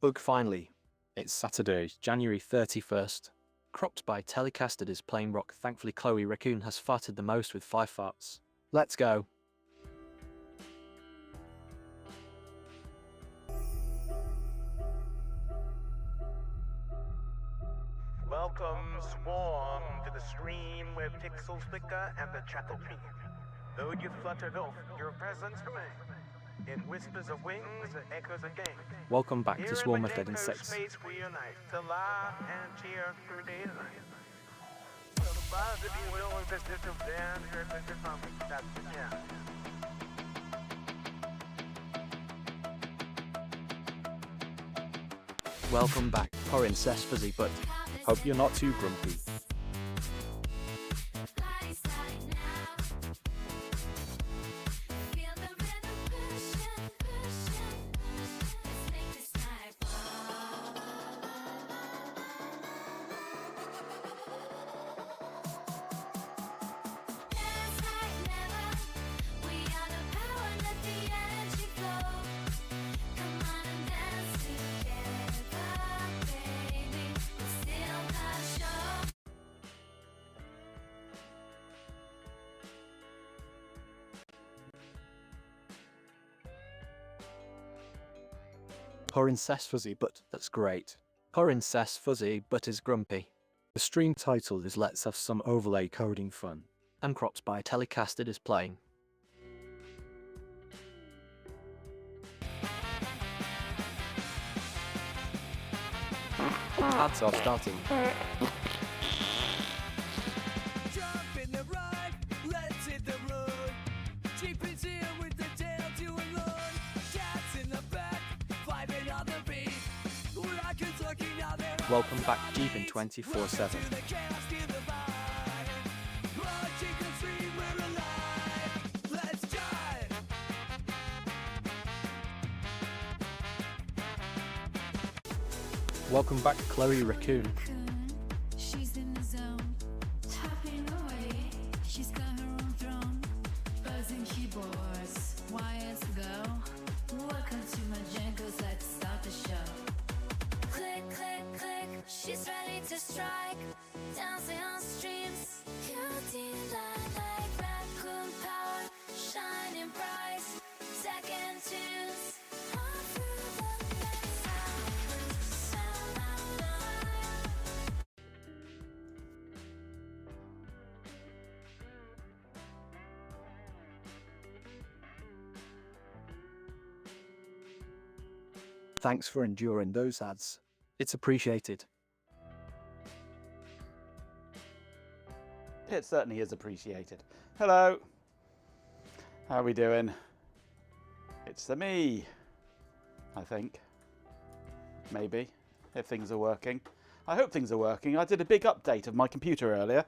Ugh, finally. It's Saturday, January 31st. Cropped by Telecasted is playing rock. Thankfully, Chloe Raccoon has farted the most with 5 farts. Let's go. Welcome, Swarm, to the stream where pixels flicker and the chattel creep. Though you fluttered off, your presence remains. In whispers of wings and echoes of game. Welcome back Here to in Swarm of Dead Magneto Insects. Space we unite to laugh and cheer through daylight. So the buzz, if you will, is this little band here at the comic. That's the jam. Welcome back, Corin says Fuzzy Butt. Hope you're not too grumpy. Corin says Fuzzy Butt, that's great. Corin says Fuzzy Butt is grumpy. The stream title is Let's Have Some Overlay Coding Fun. And Cropped by Telecasted is playing. Ads are starting. Jump in the ride, let's hit the road. Jeep is here with the tail to unload. Cats in the back, vibing on the beat. Rockets looking out there. Welcome back, Jeepin 24/7. To the chaos, to the vibe. Watching the stream, we're alive. Let's jive. Welcome back, Chloe Raccoon. She's in the zone, tapping away. She's got her own throne, buzzing keyboards, wires go. Welcome to my jingles, let's start the show. Click, click, click, she's ready to strike. Dancing on streams, beauty like raccoon power, shining bright. Second tunes, all through the night. Sound alive. Thanks for enduring those ads. It's appreciated. It certainly is appreciated. Hello. How are we doing? It's the me, I think. Maybe, if things are working. I hope things are working. I did a big update of my computer earlier.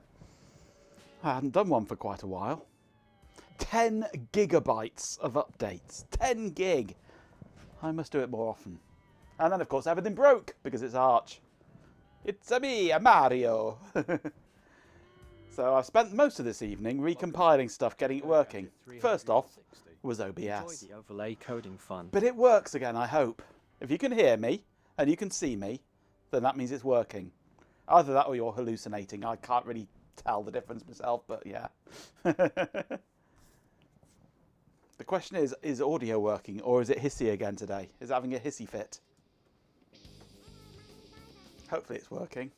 I hadn't done one for quite a while. 10 gigabytes of updates. 10 gig. I must do it more often. And then, of course, everything broke because it's Arch. It's a me, a Mario. So I spent most of this evening recompiling stuff, getting it working. First off was Enjoy OBS. the overlay coding fun. But it works again, I hope. If you can hear me and you can see me, then that means it's working. Either that or you're hallucinating. I can't really tell the difference myself, but yeah. The question is audio working or is it hissy again today? Is it having a hissy fit? Hopefully it's working.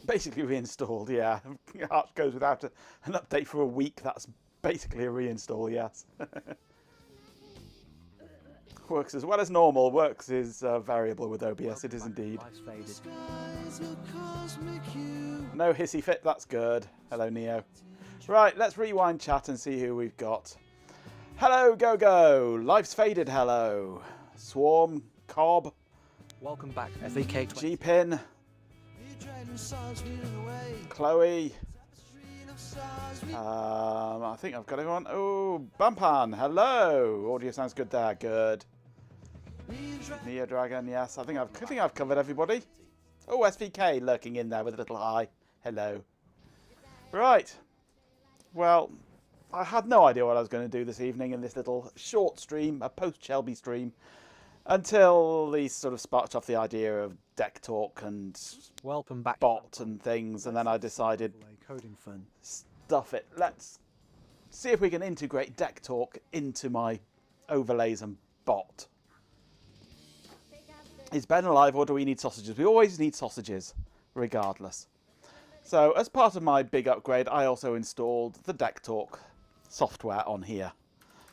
Basically reinstalled, yeah. Arch goes without an update for a week. That's basically a reinstall, yes. Works as well as normal. Works is variable with OBS, it is indeed. Life's faded. No hissy fit, that's good. Hello, Neo. Right, let's rewind chat and see who we've got. Hello, Go-Go. Life's faded, hello. Swarm, Cobb, Welcome back, FEK 20. G-Pin, Chloe. I think I've got everyone. Oh, Bumpan, hello. Audio sounds good there. Good. Neo Dragon, yes. I think I've covered everybody. Oh, SVK lurking in there with a little eye. Hello. Right. Well, I had no idea what I was going to do this evening in this little short stream, a post-Shelby stream. Until these sort of sparked off the idea of deck talk and Welcome back. bot and things, and then I decided, Overlay coding fun. stuff it. Let's see if we can integrate deck talk into my overlays and bot. Is Ben alive or do we need sausages? We always need sausages, regardless. So as part of my big upgrade, I also installed the deck talk software on here.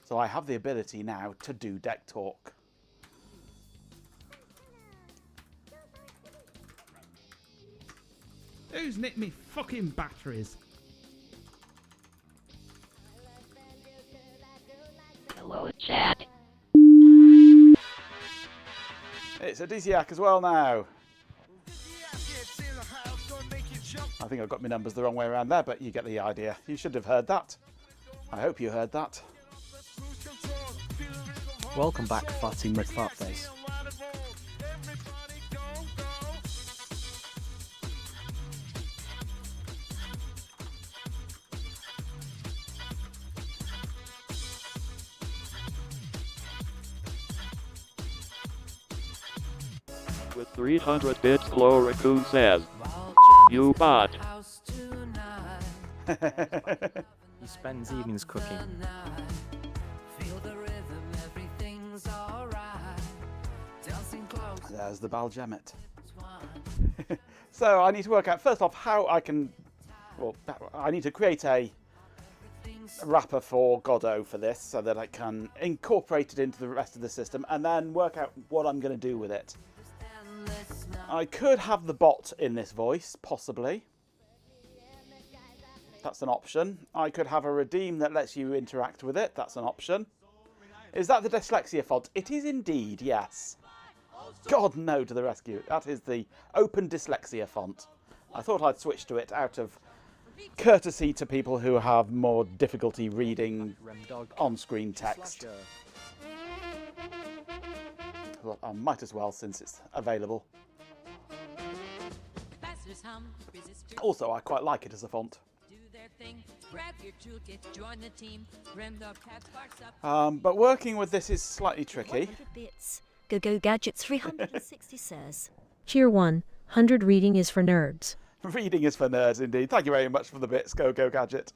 So I have the ability now to do deck talk. Who's nicked me fucking batteries? Hello, chat. It's a DCAC as well now. I think I've got my numbers the wrong way around there, but you get the idea. You should have heard that. I hope you heard that. Welcome back, Fatty McFartface. With 300 bits, Glow Raccoon says, "You bot." House tonight. He spends evenings cooking. Feel the rhythm, everything's alright. Dancing close. There's the Baljamet. So I need to work out, first off, how I can... Well, I need to create a wrapper for Godot for this so that I can incorporate it into the rest of the system and then work out what I'm going to do with it. I could have the bot in this voice, possibly. That's an option. I could have a redeem that lets you interact with it. That's an option. Is that the dyslexia font? It is indeed, yes. God, no to the rescue. That is the Open Dyslexia font. I thought I'd switch to it out of courtesy to people who have more difficulty reading on-screen text. Well, I might as well since it's available. Also, I quite like it as a font. But working with this is slightly tricky. 100 bits. Go Gadgets 360 says. Tier 1, 100 reading is for nerds. Reading is for nerds, indeed. Thank you very much for the bits, Go Gadget.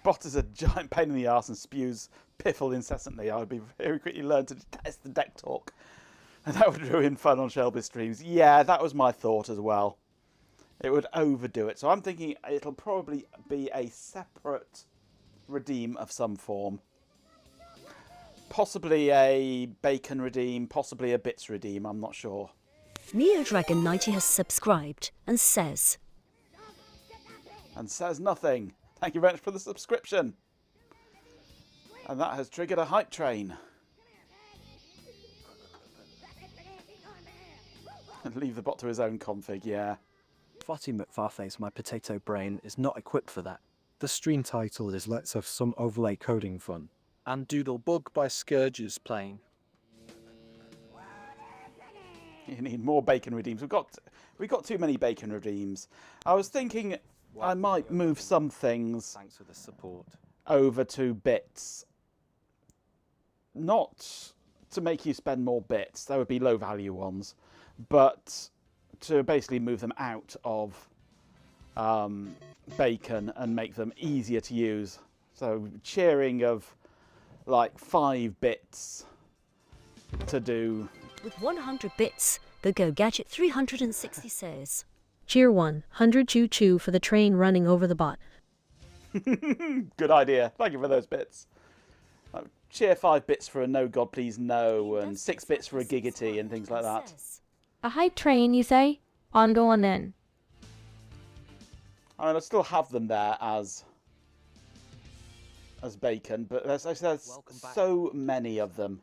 Bot is a giant pain in the arse and spews piffle incessantly. I would be very quickly learn to detest the deck talk. And that would ruin fun on Shelby's streams. Yeah, that was my thought as well. It would overdo it. So I'm thinking it'll probably be a separate redeem of some form. Possibly a bacon redeem, possibly a bits redeem, I'm not sure. NeoDragon90 has subscribed and says... And says nothing. Thank you very much for the subscription. And that has triggered a hype train. And leave the bot to his own config, yeah. Fatty McFarface, my potato brain, is not equipped for that. The stream title is Let's Have Some Overlay Coding Fun. And Doodlebug by Scourge is playing. You need more bacon redeems. We've got too many bacon redeems. I was thinking I might move some things Thanks for the support. over to bits. Not to make you spend more bits, that would be low value ones, but to basically move them out of bacon and make them easier to use. So cheering of like 5 bits to do. With 100 bits, the Go Gadget 360 says... Tier 1, 100 choo-choo for the train running over the bot. Good idea. Thank you for those bits. Cheer 5 bits for a no god please no, and 6 bits for a giggity and things like that. A hype train, you say? On going then. I mean, I still have them there as bacon, but there's so many of them.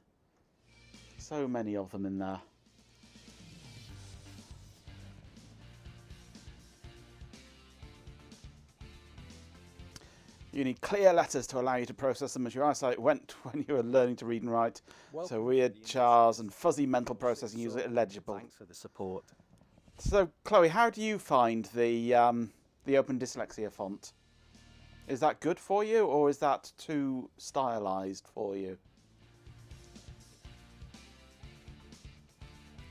So many of them in there. You need clear letters to allow you to process them as your eyesight went when you were learning to read and write. So weird chars and fuzzy mental processing use it illegible. Thanks for the support. So Chloe, how do you find the Open Dyslexia font? Is that good for you, or is that too stylized for you?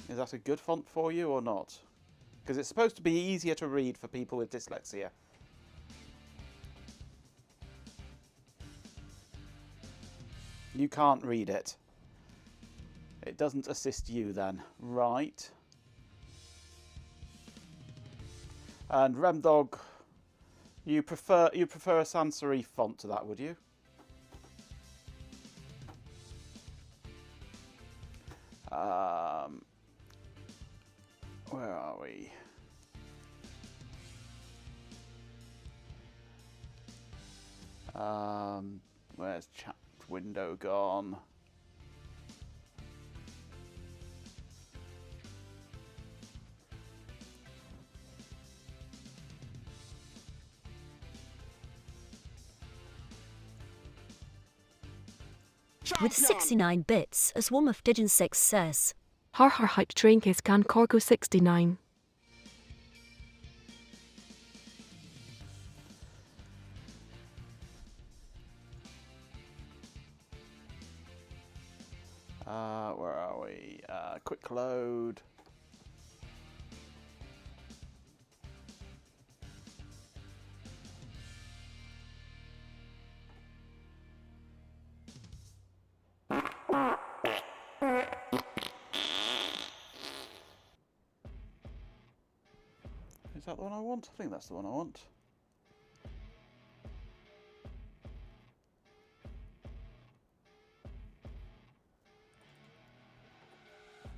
Is that a good font for you or not? Because it's supposed to be easier to read for people with dyslexia. You can't read it. It doesn't assist you then. Right. And Remdog, you prefer a sans serif font to that, would you? Where are we? Where's chat window gone? With 69 bits, as Swarm of Digin 6 says. Har har hype train case can Corgo 69. Where are we? Quick load. Is that the one I want? I think that's the one I want.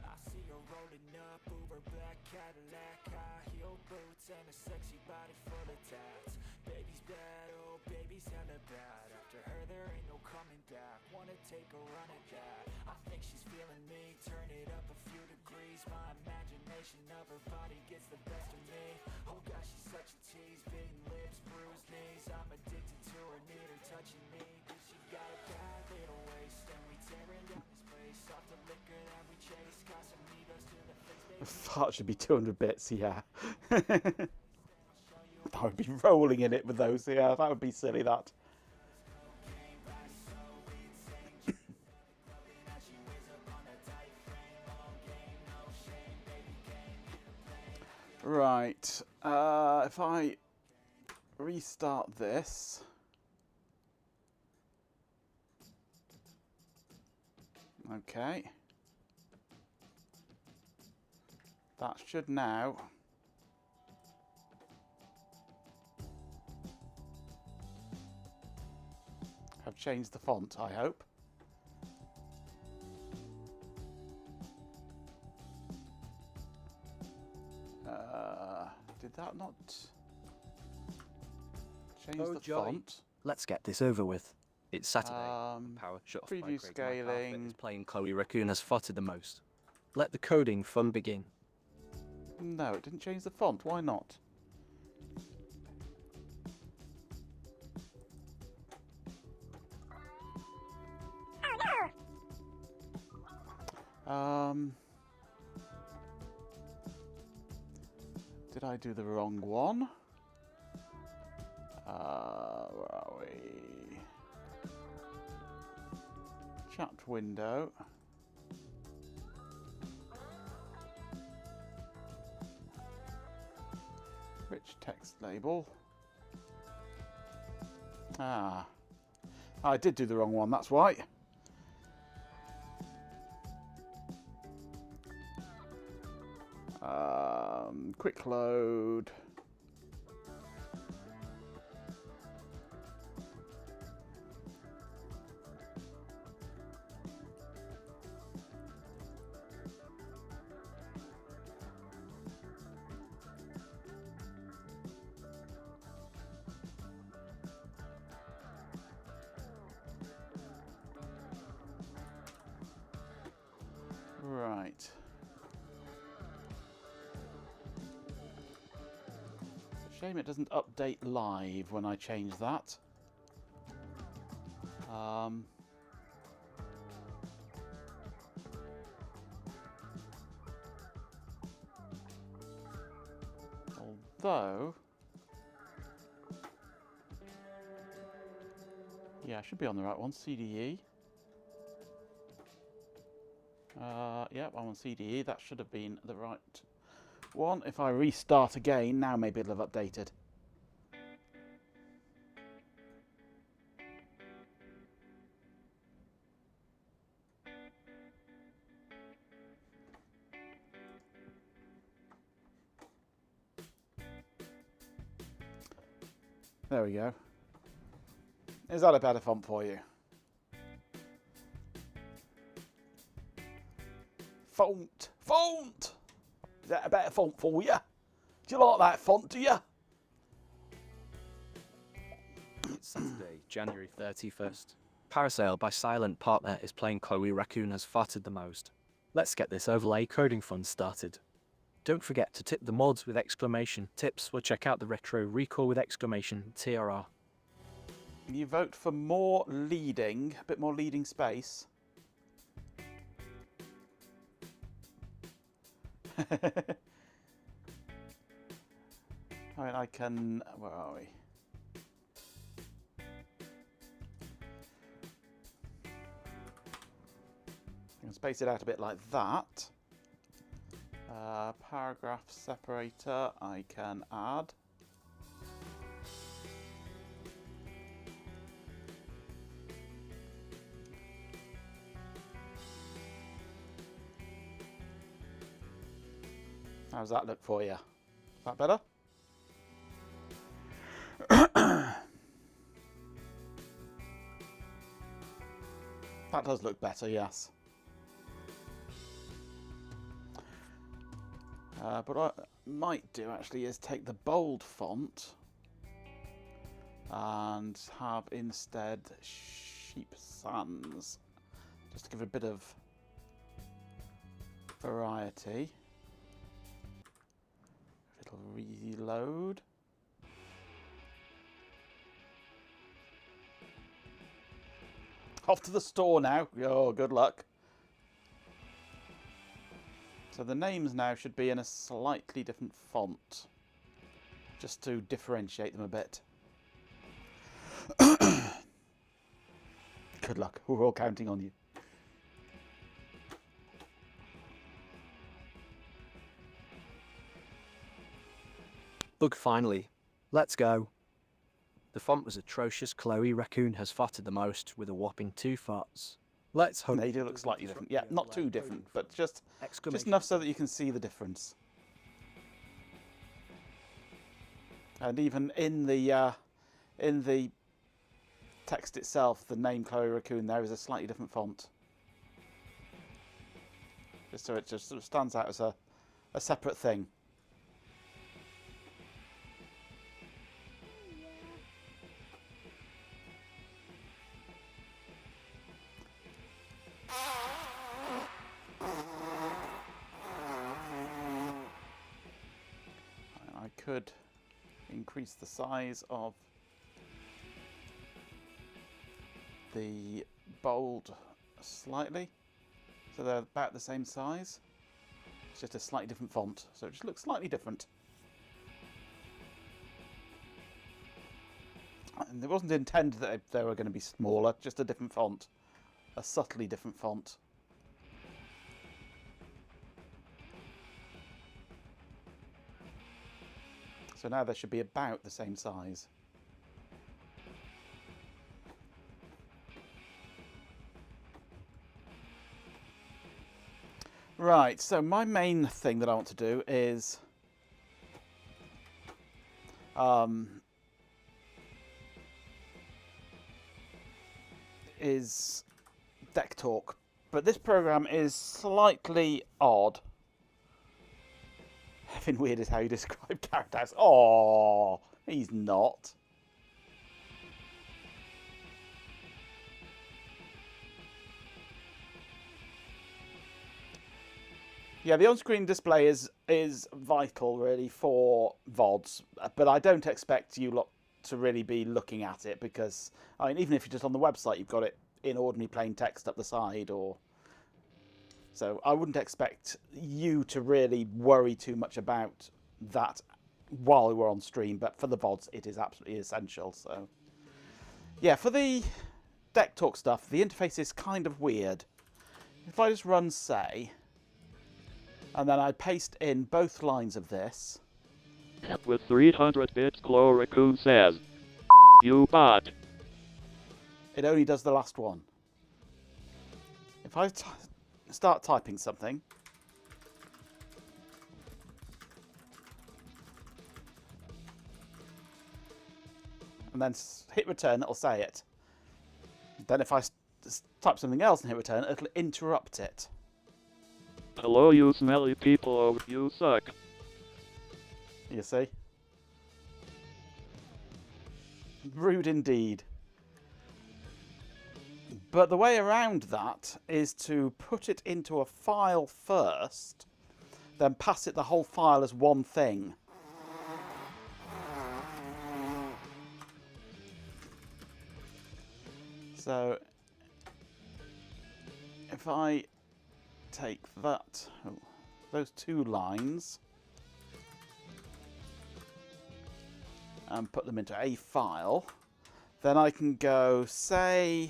I see her rolling up, Uber black Cadillac, high heel boots and a sexy body full of tats. Baby's bad, oh baby's hella bad. After her there ain't no coming back. Wanna take a run at that? I think she's feeling me. Turn it up a few degrees. My imagination of her body gets the best of me. Oh gosh, she's such a tease. Bitten lips, bruised knees. I'm addicted to her, need her touching me. Cause she got a bad little waist, and we tearing down this place. Off the liquor that we chase, Casamigos to the face, baby. Fart should be 200 bits, yeah. I would be rolling in it with those, yeah, that would be silly, that. Right, if I restart this. Okay. That should now have changed the font, I hope. Did that not change Oh, the jolly. font? Let's get this over with. It's Saturday. Power shut off by preview Craig McCarthy scaling. is playing Chloe Raccoon has fought the most. Let the coding fun begin. No, it didn't change the font. Why not? Did I do the wrong one? Where are we? Chat window. Rich text label. Ah, I did do the wrong one, that's why. Quick load. Right. Shame it doesn't update live when I change that. Although, yeah, I should be on the right one. CDE. Yep, I'm on CDE. That should have been the right one. If I restart again, now maybe it'll have updated. There we go. Is that a better font for you? Font! Font! Is that a better font for you? Do you like that font, do you? It's Saturday, January 31st. Parasail by Silent Partner is playing Chloe Raccoon Has Farted the Most. Let's get this overlay coding fun started. Don't forget to tip the mods with exclamation. Tips will check out the retro recall with exclamation TRR. You vote for more leading, a bit more leading space. Alright, I can... Where are we? I can space it out a bit like that. Paragraph separator I can add. How's that look for you? Is that better? That does look better, yes. But what I might do actually is take the bold font and have instead Sheep Sans, just to give it a bit of variety. It'll reload. Off to the store now. Oh, good luck. So the names now should be in a slightly different font, just to differentiate them a bit. Good luck. We're all counting on you. Look, finally. Let's go. The font was atrocious. Chloe Raccoon Has Farted the Most with a whopping 2 farts. Let's hope... They do look slightly different. Yeah, not too different, but just enough so that you can see the difference. And even in the text itself, the name Chloe Raccoon there is a slightly different font. Just so it just sort of stands out as a separate thing. I could increase the size of the bold slightly, so they're about the same size. It's just a slightly different font, so it just looks slightly different. And it wasn't intended that they were going to be smaller, just a different font, a subtly different font. So now they should be about the same size. Right, so my main thing that I want to do is Deck Talk, but this program is slightly odd. Having weird is how you describe Caritas. Oh, he's not. Yeah, the on-screen display is vital really for VODs, but I don't expect you lot to really be looking at it because, I mean, even if you're just on the website, you've got it in ordinary plain text up the side, or so I wouldn't expect you to really worry too much about that while we're on stream, but for the VODs, it is absolutely essential. So, yeah, for the Deck Talk stuff, the interface is kind of weird. if I just run say, and then I paste in both lines of this. With 300 bits, Glow Raccoon says, "You bot." It only does the last one. If I start typing something, and then hit return, it'll say it. Then if I type something else and hit return, it'll interrupt it. Hello, you smelly people, oh, you suck. You see? Rude indeed. But the way around that is to put it into a file first, then pass it the whole file as one thing. So if I take that, those two lines, and put them into a file, then I can go say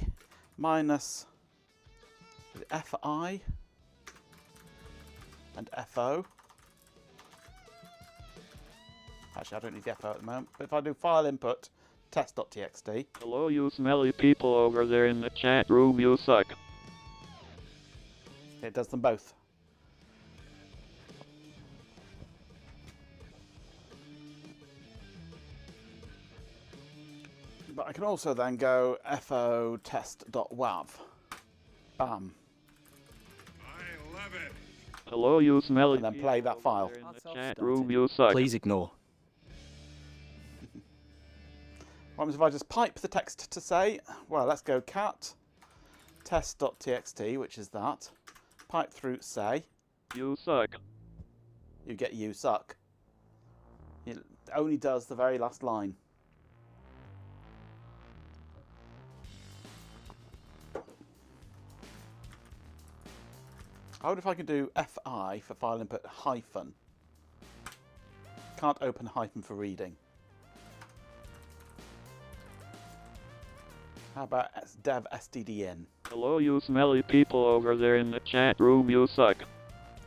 minus fi and fo. Actually, I don't need the fo at the moment, but if I do file input test.txt. Hello, you smelly people over there in the chat room, you suck. It does them both. But I can also then go fo test.wav. Bam. I love it. Hello, you smelly And then people play that over file. there in the chat room, you suck. Please ignore. What happens if I just pipe the text to say, well, let's go cat test.txt, which is that. Pipe through say. You suck. You get you suck. It only does the very last line. I wonder if I can do fi for file input hyphen. Can't open hyphen for reading. How about dev stdin? Hello, you smelly people over there in the chat room, you suck.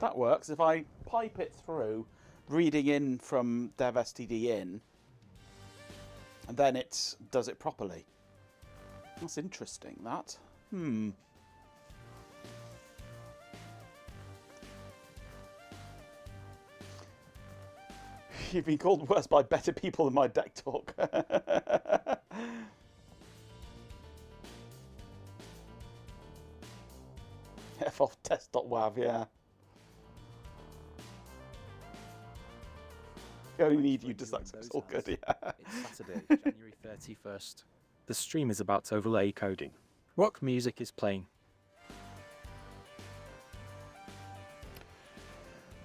That works. If I pipe it through, reading in from dev stdin, and then it does it properly. That's interesting, that. You've been called worse by better people than my deck talk. F off test.wav, yeah. You only need you to suck, so it's all good, yeah. It's Saturday, January 31st. The stream is about to overlay coding. Rock music is playing.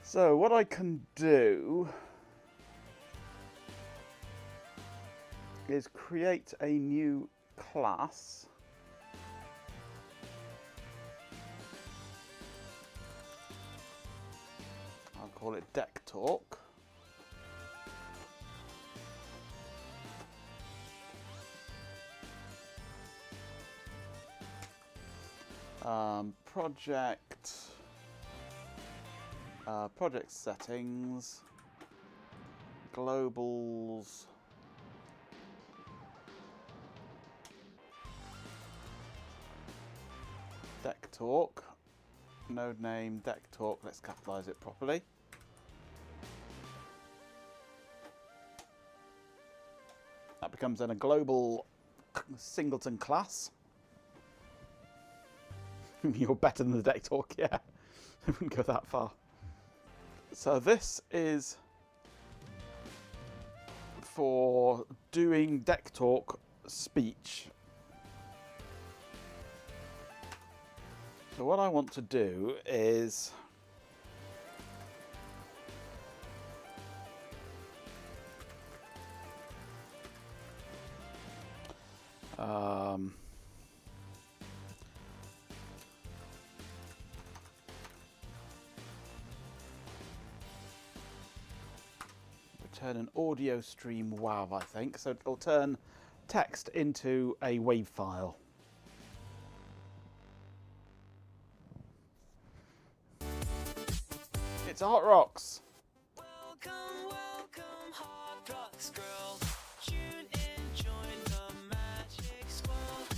So what I can do is create a new class. I'll call it Deck Talk. Project settings, globals, Deck Talk, node name Deck Talk, let's capitalize it properly. That becomes then a global singleton class. You're better than the Deck Talk, yeah. I wouldn't go that far. So this is for doing Deck Talk speech. So what I want to do is return an audio stream WAV, I think. So it'll turn text into a WAV file. to Hot Rocks.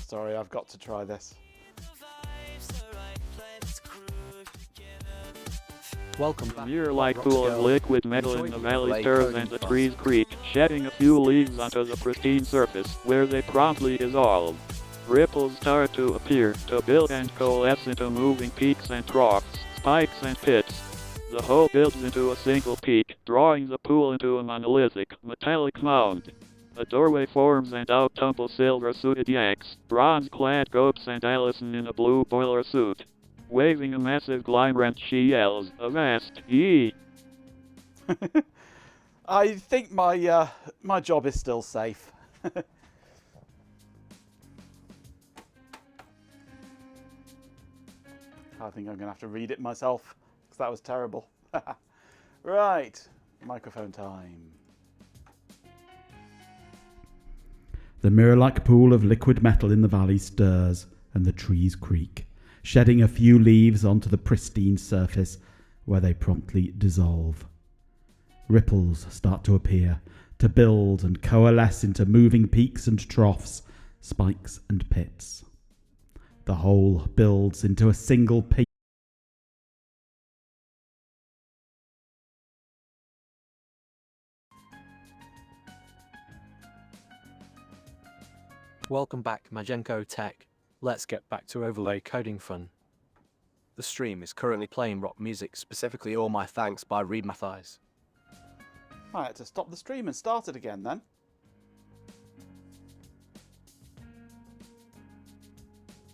Sorry, I've got to try this. Welcome back. Mere like pool of liquid metal in the valley stirs and the trees creak, shedding a few leaves onto the pristine surface, where they promptly dissolve. Ripples start to appear, to build and coalesce into moving peaks and troughs, spikes and pits. The whole builds into a single peak, drawing the pool into a monolithic, metallic mound. A doorway forms and out tumble silver-suited Yanks, bronze-clad goats and Allison in a blue boiler suit. Waving a massive glime wrench, she yells, "Avast, ye!" I think my my job is still safe. I think I'm going to have to read it myself, because that was terrible. Right, microphone time. The mirror-like pool of liquid metal in the valley stirs, and the trees creak, shedding a few leaves onto the pristine surface, where they promptly dissolve. Ripples start to appear, to build and coalesce into moving peaks and troughs, spikes and pits. The whole builds into a single peak. Welcome back, Magenko Tech. Let's get back to overlay coding fun. The stream is currently playing rock music, specifically All My Thanks by Reed Mathias. I had to stop the stream and start it again then.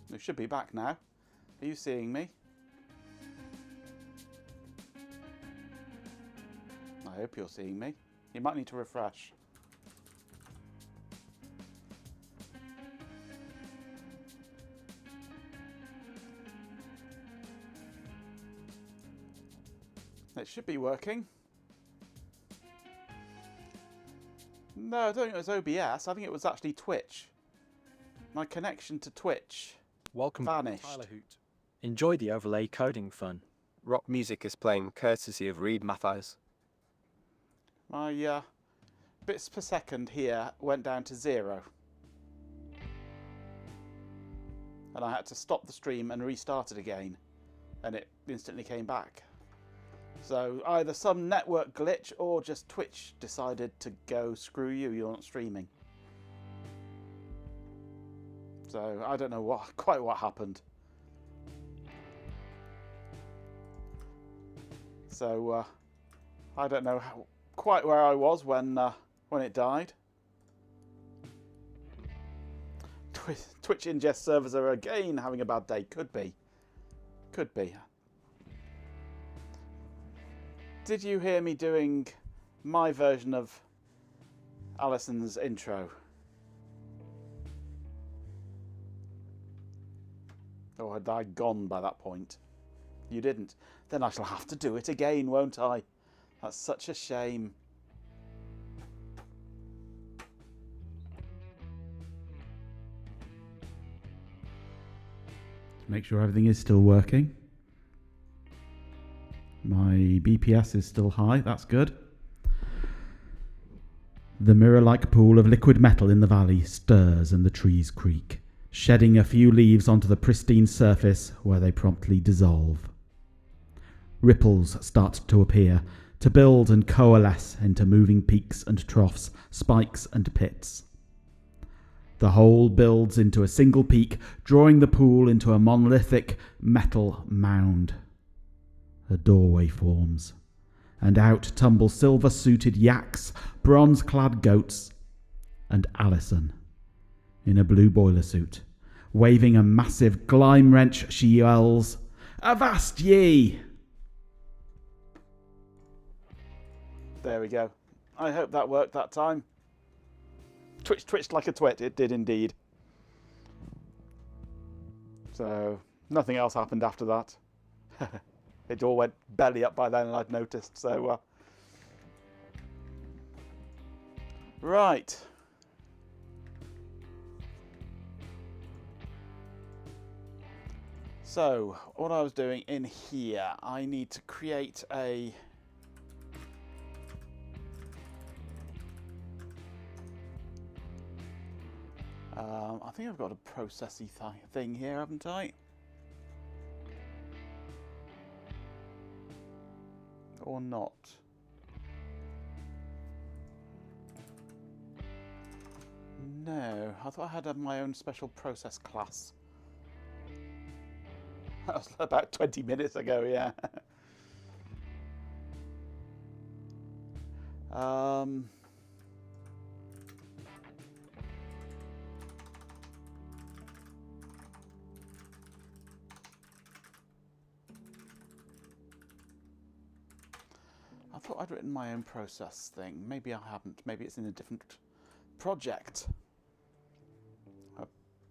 We should be back now. Are you seeing me? I hope you're seeing me. You might need to refresh. It should be working. No, I don't think it was OBS. I think it was actually Twitch. My connection to Twitch Welcome vanished. Tyler Hoot. Enjoy the overlay coding fun. Rock music is playing courtesy of Reed Mathias. My bits per second here went down to 0. And I had to stop the stream and restart it again. And it instantly came back. So either some network glitch or just Twitch decided to go, screw you, you're not streaming. So I don't know quite what happened. So I don't know quite where I was when it died. Twitch ingest servers are again having a bad day. Could be. Could be. Did you hear me doing my version of Alison's intro? Or had I gone by that point? You didn't. Then I shall have to do it again, won't I? That's such a shame. Make sure everything is still working. My BPS is still high, that's good. The mirror-like pool of liquid metal in the valley stirs and the trees creak, shedding a few leaves onto the pristine surface where they promptly dissolve. Ripples start to appear, to build and coalesce into moving peaks and troughs, spikes and pits. The whole builds into a single peak, drawing the pool into a monolithic metal mound. A doorway forms, and out tumble silver-suited yaks, bronze-clad goats, and Allison, in a blue boiler suit. Waving a massive glime wrench, she yells, "Avast ye!" There we go. I hope that worked that time. Twitched like a twit, it did indeed. So, nothing else happened after that. It all went belly up by then and I'd noticed, so... Right. So, what I was doing in here, I need to create a... I think I've got a processy thing here, haven't I? Or not? No, I thought I had my own special process class. That was about 20 minutes ago, yeah. I thought I'd written my own process thing. Maybe I haven't. Maybe it's in a different project. A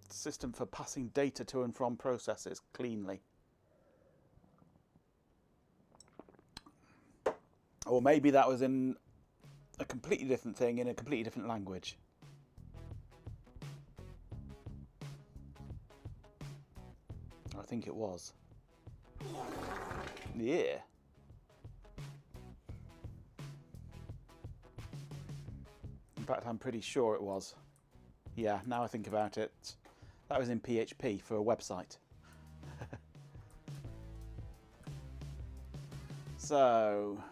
system for passing data to and from processes cleanly. Or maybe that was in a completely different thing in a completely different language. I think it was. Yeah. In fact, I'm pretty sure it was. Yeah, now I think about it, that was in PHP for a website. So...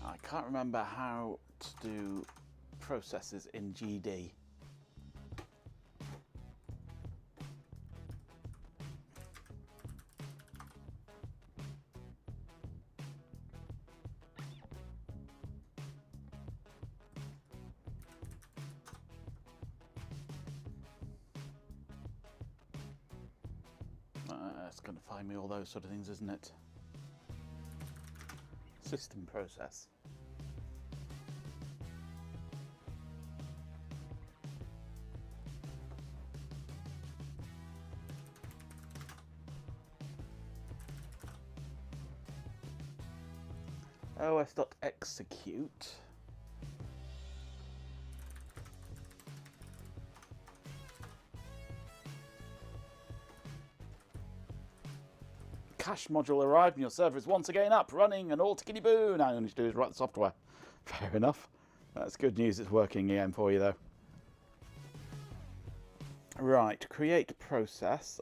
I can't remember how to do processes in GD. It's going to find me all those sort of things, isn't it? System process. os.execute. Cache module arrived and your server is once again up, running, and all tickety-boo. Now all you need to do is write the software. Fair enough. That's good news, it's working again for you though. Right, create process.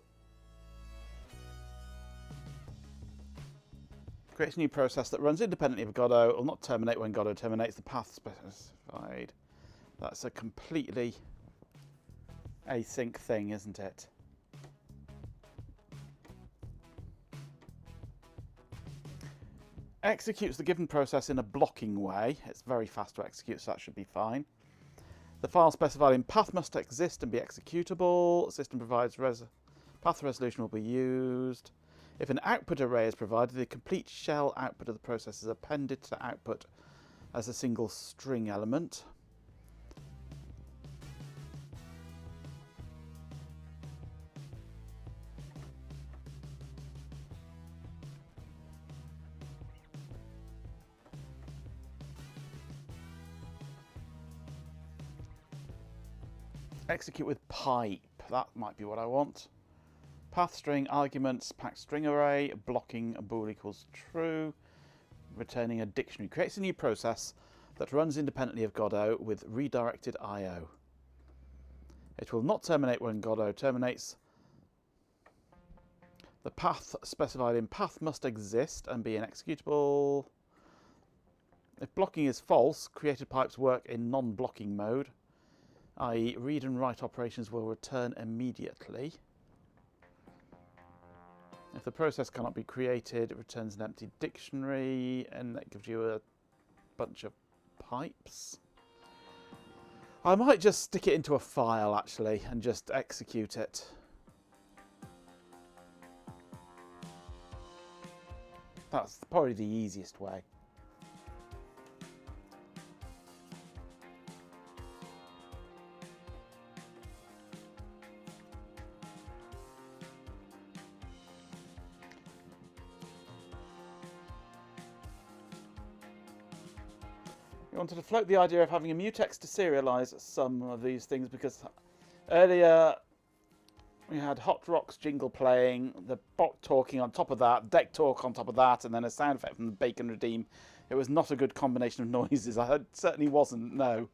Creates a new process that runs independently of Godot. Will not terminate when Godot terminates. The path specified. That's a completely async thing, isn't it? Executes the given process in a blocking way. It's very fast to execute, so that should be fine. The file specified in path must exist and be executable. System provides path resolution will be used. If an output array is provided, the complete shell output of the process is appended to output as a single string element. Execute with pipe. That might be what I want. Path string arguments, packed string array, blocking bool equals true, returning a dictionary. Creates a new process that runs independently of Godot with redirected I/O. It will not terminate when Godot terminates. The path specified in path must exist and be an executable. If blocking is false, created pipes work in non-blocking mode, i.e. read and write operations will return immediately. If the process cannot be created, it returns an empty dictionary, and that gives you a bunch of pipes. I might just stick it into a file, actually, and just execute it. That's probably the easiest way. wanted to float the idea of having a mutex to serialize some of these things, because earlier we had Hot Rocks jingle playing, the bot talking on top of that, deck talk on top of that, and then a sound effect from the Bacon Redeem. It was not a good combination of noises. It certainly wasn't, no.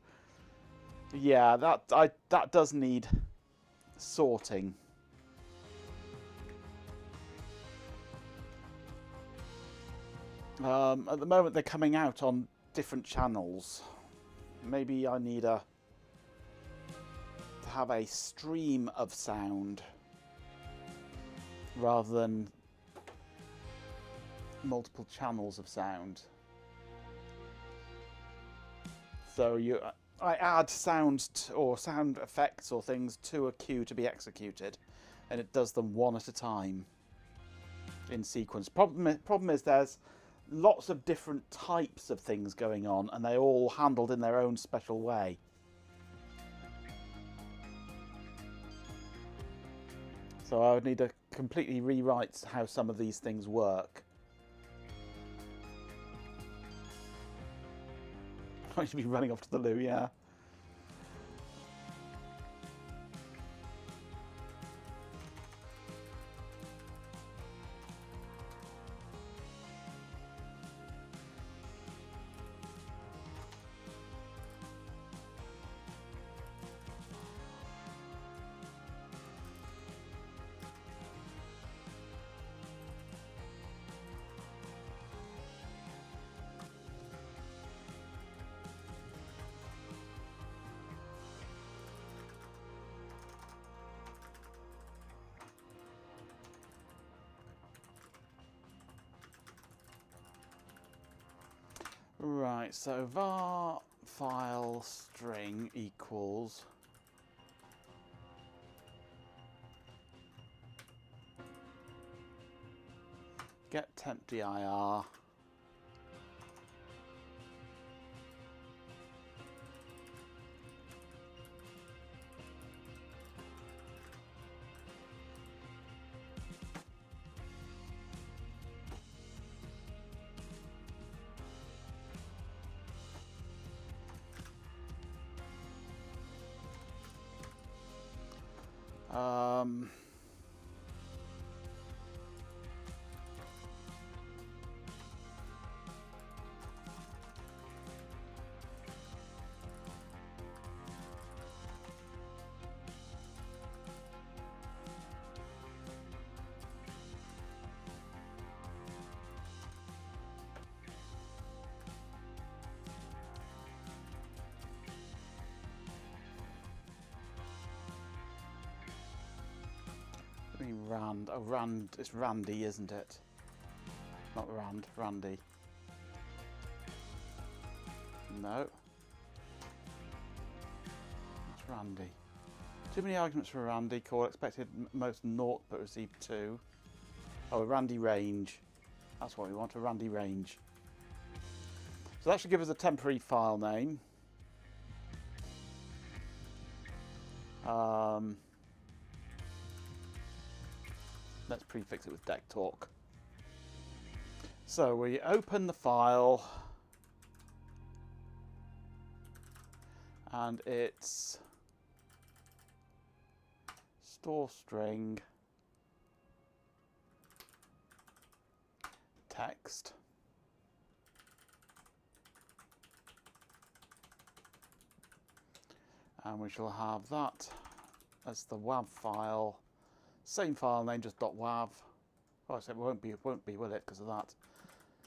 Yeah, that does need sorting. At the moment they're coming out on different channels. Maybe I need to have a stream of sound rather than multiple channels of sound. So I add sounds or sound effects or things to a queue to be executed, and it does them one at a time in sequence. Problem is there's lots of different types of things going on, and they're all handled in their own special way. So I would need to completely rewrite how some of these things work. I should be running off to the loo, yeah. Right, so var file string equals get temp dir Rand. Oh, Rand. It's Randy, isn't it? Not Rand. Randy. No. It's Randy. Too many arguments for Randy. Call expected most 0 but received 2. Oh, a Randy range. That's what we want, a Randy range. So that should give us a temporary file name. Let's prefix it with deck talk. So we open the file and it's store string text. And we shall have that as the WAV file. Same file name, just .wav. Oh, I said it won't be, will it, because of that.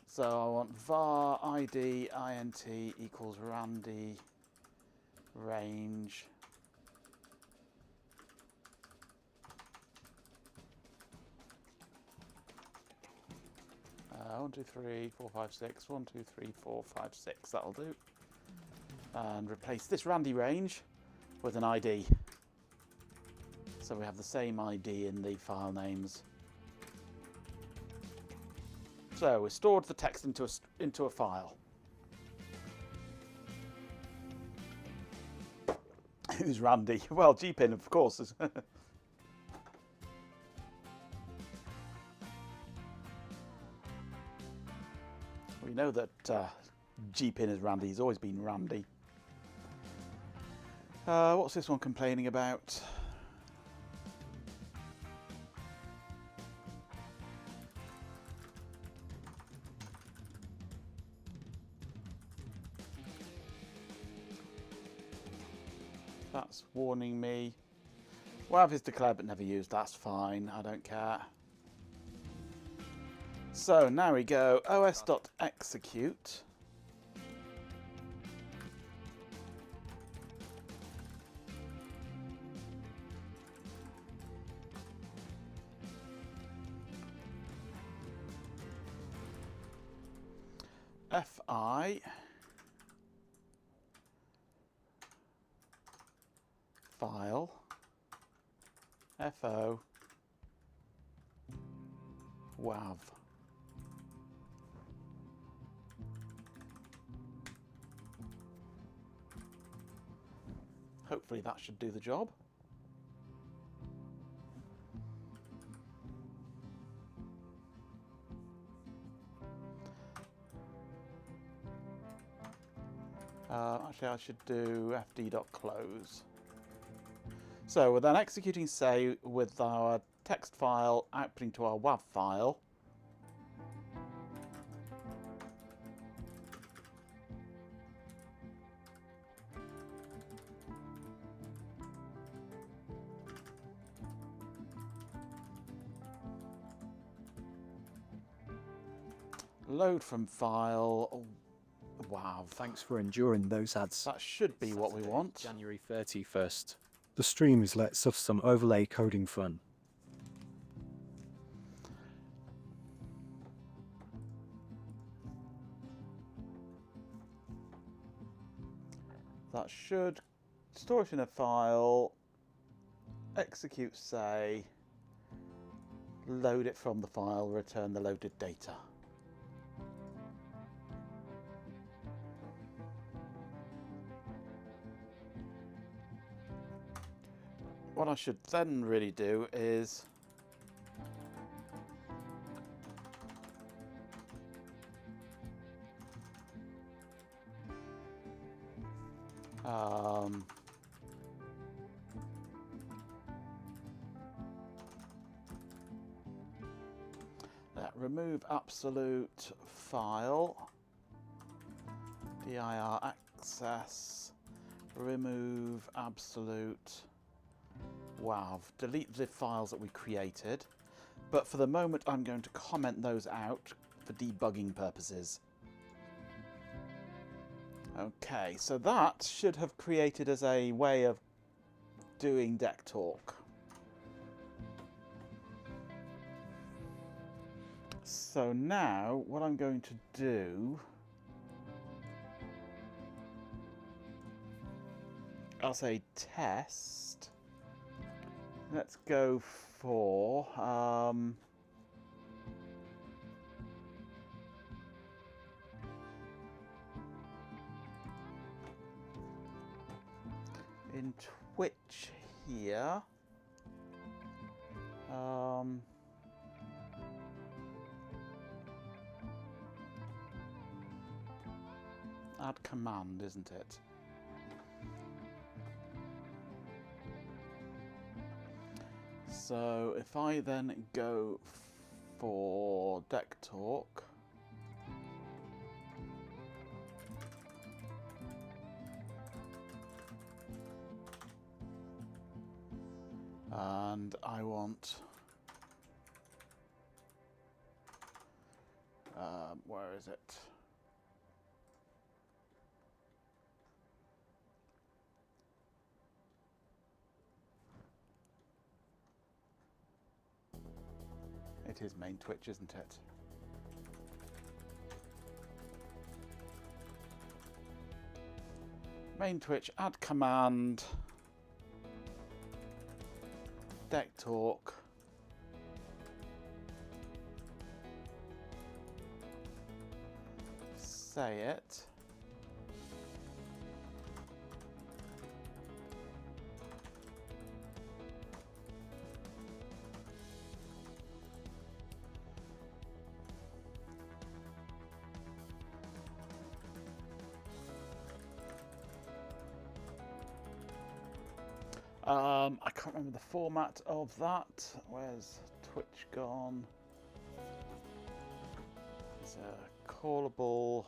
So I want var id int equals randy range. One, 2, 3, 4, 5, 6. 1, 2, 3, 4, 5, 6. That'll do. And replace this randy range with an ID. So we have the same ID in the file names. So we stored the text into a file. Who's Randy? Well, GPIN, of course. We know that G-Pin is Randy. He's always been Randy. What's this one complaining about? That's warning me. WAV is declared but never used. That's fine. I don't care. So now we go os.execute. fi file fo wav. Hopefully that should do the job. Actually, I should do fd.close. So we're then executing say with our text file outputting to our WAV file. Load from file. Oh, wow. Thanks for enduring those ads. That should be what we want. January 31st. The stream is let's have some overlay coding fun. That should store it in a file, execute say, load it from the file, return the loaded data. What I should then really do is remove absolute file, dir access, remove absolute WAV, delete the files that we created, but for the moment I'm going to comment those out for debugging purposes. Okay, so that should have created as a way of doing deck talk. So now what I'm going to do, I'll say test. Let's go for in Twitch here. Add command, isn't it? So if I then go for deck talk, and I want where is it? It is main Twitch, isn't it? Main Twitch, add command, deck talk, say it. I can't remember the format of that. Where's Twitch gone? It's a callable.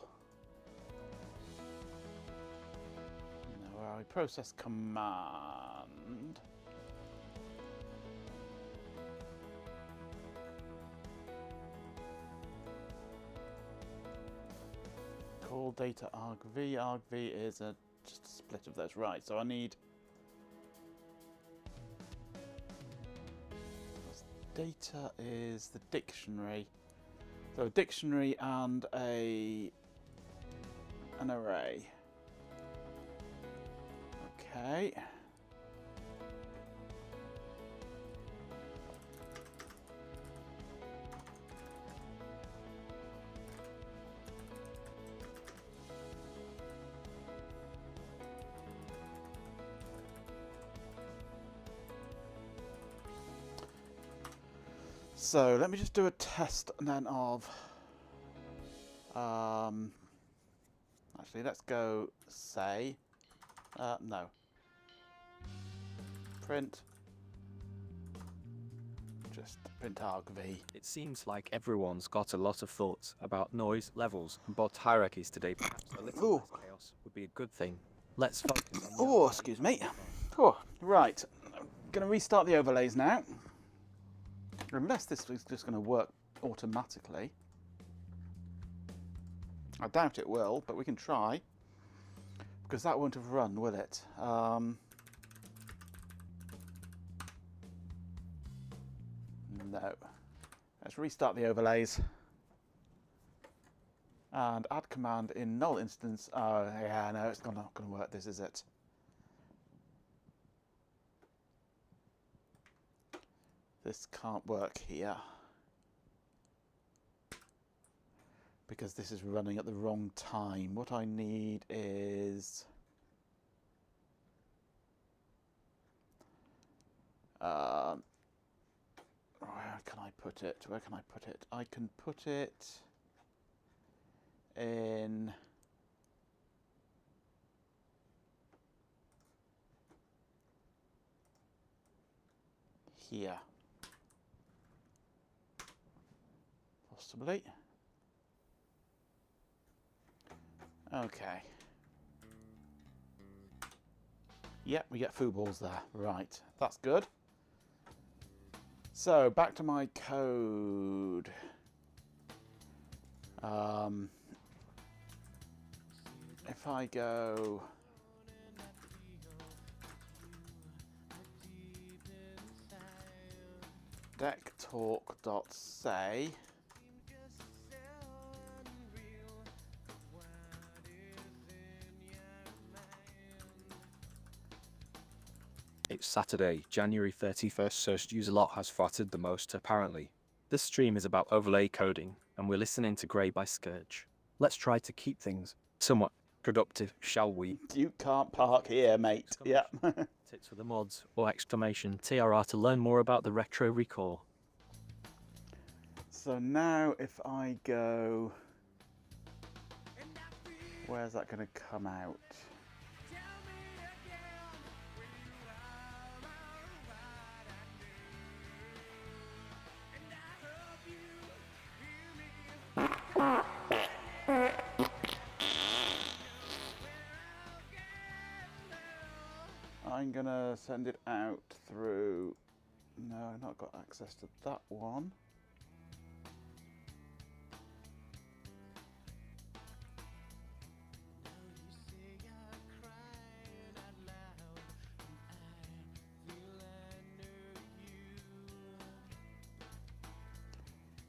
No, where are we? Process command. Call data argv. Argv is just a split of those, right? So I need data is the dictionary. So a dictionary and an array. Okay. So let me just do a test then of actually let's go say no. Print just print argv. It seems like everyone's got a lot of thoughts about noise levels and bot hierarchies today. Perhaps a little less chaos would be a good thing. Let's focus on Oh, excuse me. Oh, right. I'm gonna restart the overlays now. Unless this is just going to work automatically. I doubt it will, but we can try. Because that won't have run, will it? No. Let's restart the overlays. And add command in null instance. Oh, yeah, no, it's not going to work. This is it. This can't work here because this is running at the wrong time. What I need is where can I put it? Where can I put it? I can put it in here. Possibly. Okay. Yep, we get foo balls there. Right, that's good. So back to my code. If I go decktalk.say It's Saturday, January 31st, searched user lot has farted the most apparently. This stream is about overlay coding, and we're listening to Grey by Scourge. Let's try to keep things somewhat productive, shall we? You can't park here, mate. Yeah. Tips for the mods or exclamation TRR to learn more about the retro recall. So now if I go, where's that going to come out? I'm gonna send it out through. No, I've not got access to that one.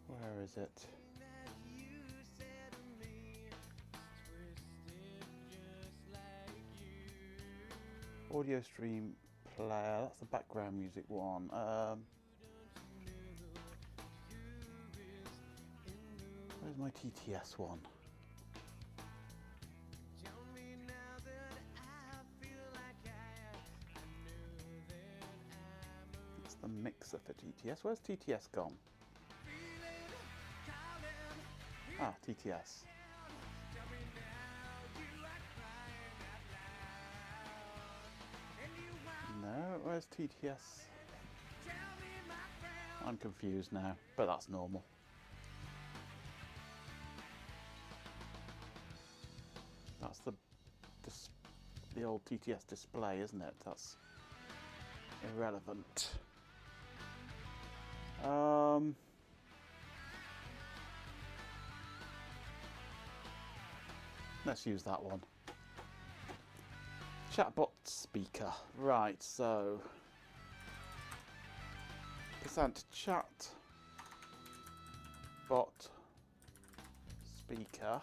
Where is it? Audio stream player, that's the background music one. Where's my TTS one? It's the mixer for TTS. Where's TTS gone? Ah, TTS. No, where's TTS? I'm confused now, but that's normal. That's the old TTS display, isn't it? That's irrelevant. Let's use that one. Chatbot speaker. Right, so %chat bot speaker.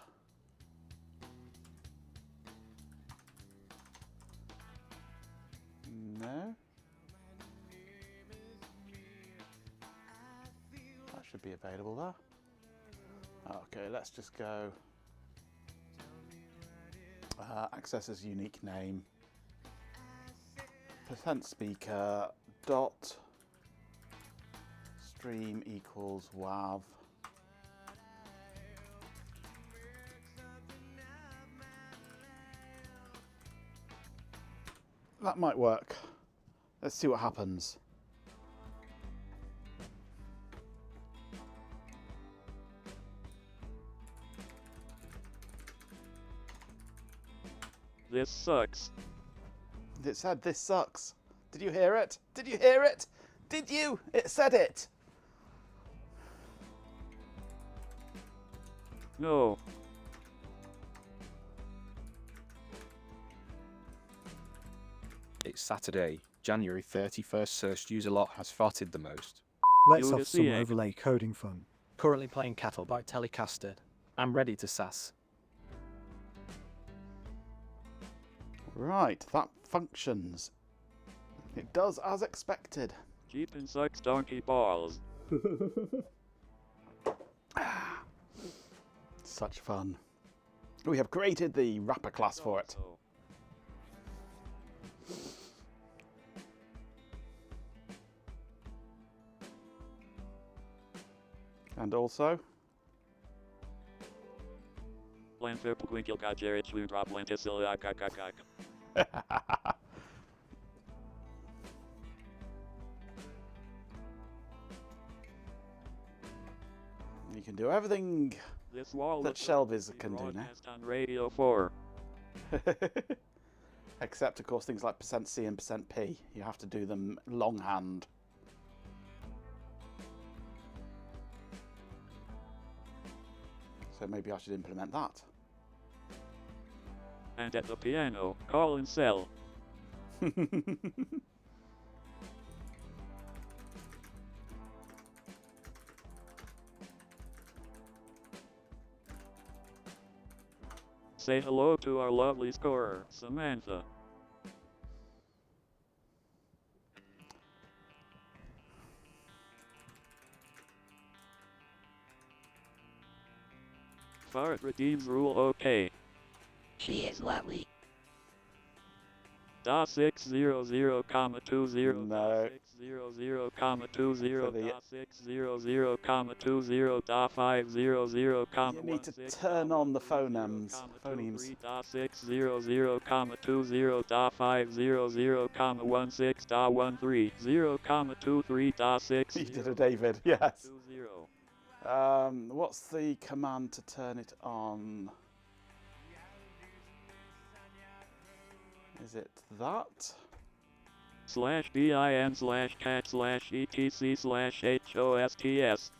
No. That should be available there. Okay, let's just go access as unique name. %speaker dot stream equals WAV. That might work. Let's see what happens. This sucks. It said this sucks. Did you hear it? Did you hear it? Did you? It said it. No. It's Saturday, January 31st. Searched user lot has farted the most. Let's have some overlay coding fun. Currently playing Cattle by Telecaster. I'm ready to sass. Right, that functions. It does as expected. Jeepin' sucks donkey balls. Such fun. We have created the rapper class for it. And also you can do everything this wall that Shelvis can do now. On Radio 4. Except, of course, things like %C and %P. You have to do them longhand. So maybe I should implement that. And at the piano, call and sell. Say hello to our lovely scorer, Samantha. Fart redeems rule okay. She is lovely. Da 600, 20. No. 600, 20. For the- Da 600, 20. Da 500, You need to turn on the phonemes. Da 600, 20. Da 500, 16. Da 130, 23. Da 6. You did a David, yes. 20. What's the command to turn it on? Is it that? /bin/cat/etc/hosts.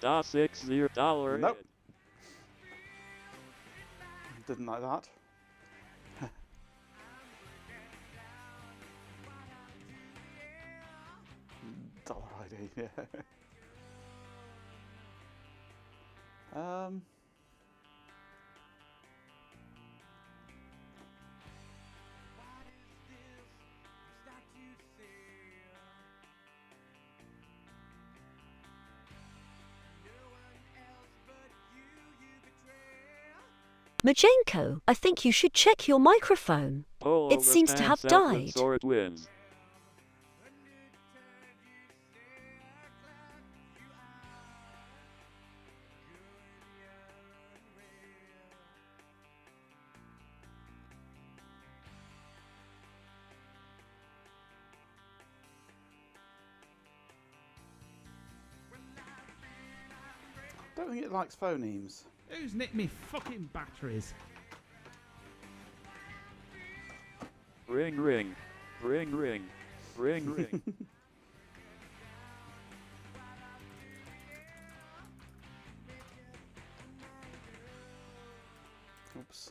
Da $60. Nope. Didn't like that. $ID, yeah. Majenko, I think you should check your microphone. Pull It over seems to have pants outward died. so it wins. Don't think it likes phonemes. Who's nicked me fucking batteries? Ring ring. Ring ring. Ring ring. Oops.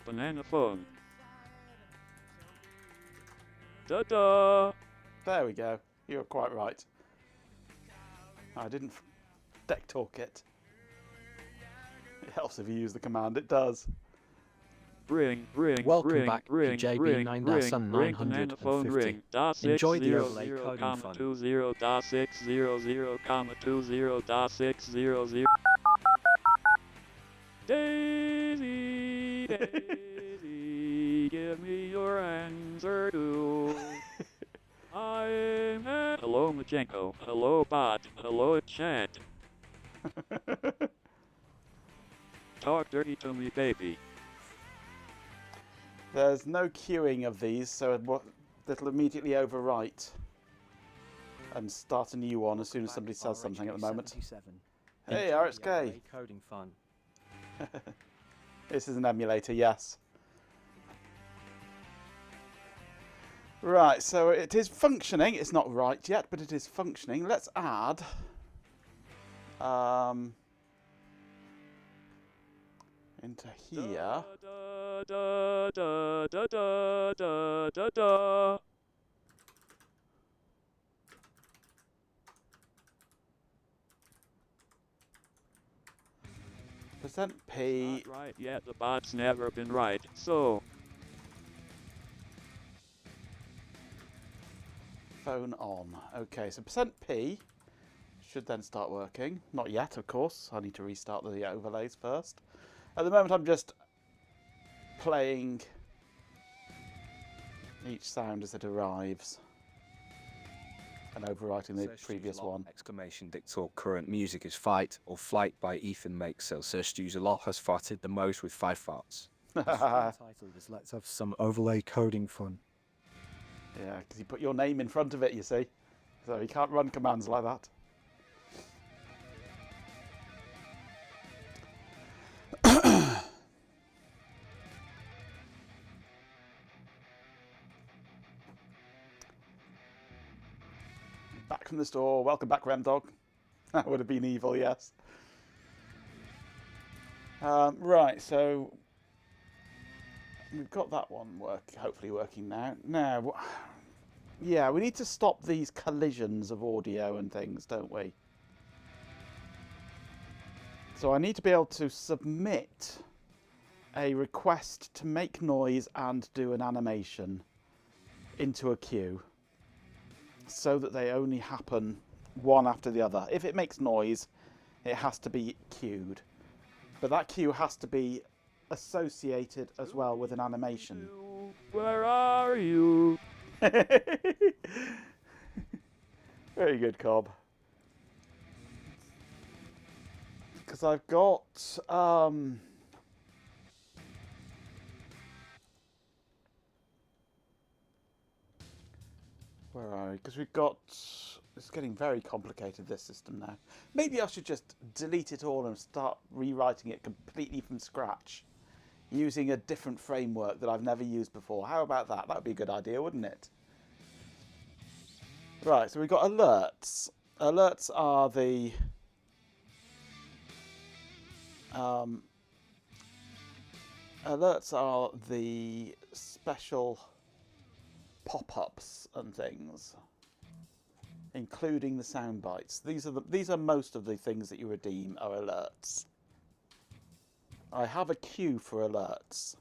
Banana phone. Da-da! There we go. You're quite right. I didn't deck talk it. It helps if you use the command. It does. Ring, ring, Welcome ring, back to ring, JB ring, 9950. ring, Enjoy the overlay coding fun. 20.600.20.600. Daisy, Daisy, give me your answer to. I'm at. Hello, Machenko. Hello, bot. Hello, chat. Talk dirty to me, baby. There's no queuing of these, so it'll immediately overwrite and start a new one as soon as somebody says something at the moment. Hey, RXK. Coding fun. This is an emulator, yes. Right, so it is functioning. It's not right yet, but it is functioning. Let's add into here. Da, da, da, da, da, da, da. %P. Not right yet, the bot's never been right, so. Phone on. Okay, so %P should then start working. Not yet, of course. I need to restart the overlays first. At the moment, I'm just playing each sound as it arrives and overwriting the previous one. Exclamation dictator current music is Fight or Flight by Ethan Makes. So search user lot has farted the most with 5 farts. Title is Let's Have Some Overlay Coding Fun. Yeah, because you put your name in front of it, you see. So you can't run commands like that. Back from the store. Welcome back, Remdog. That would have been evil, yes. Right, so we've got that one hopefully working now. Now, yeah, we need to stop these collisions of audio and things, don't we? So I need to be able to submit a request to make noise and do an animation into a queue so that they only happen one after the other. If it makes noise, it has to be queued. But that queue has to be associated as well with an animation. Where are you? Very good, Cobb. Because I've got where are we? Because we've got, it's getting very complicated, this system now. Maybe I should just delete it all and start rewriting it completely from scratch using a different framework that I've never used before. How about that? That would be a good idea, wouldn't it? Right, so we've got alerts. Alerts are the special pop-ups and things, including the sound bites. These are most of the things that you redeem are alerts. I have a queue for alerts.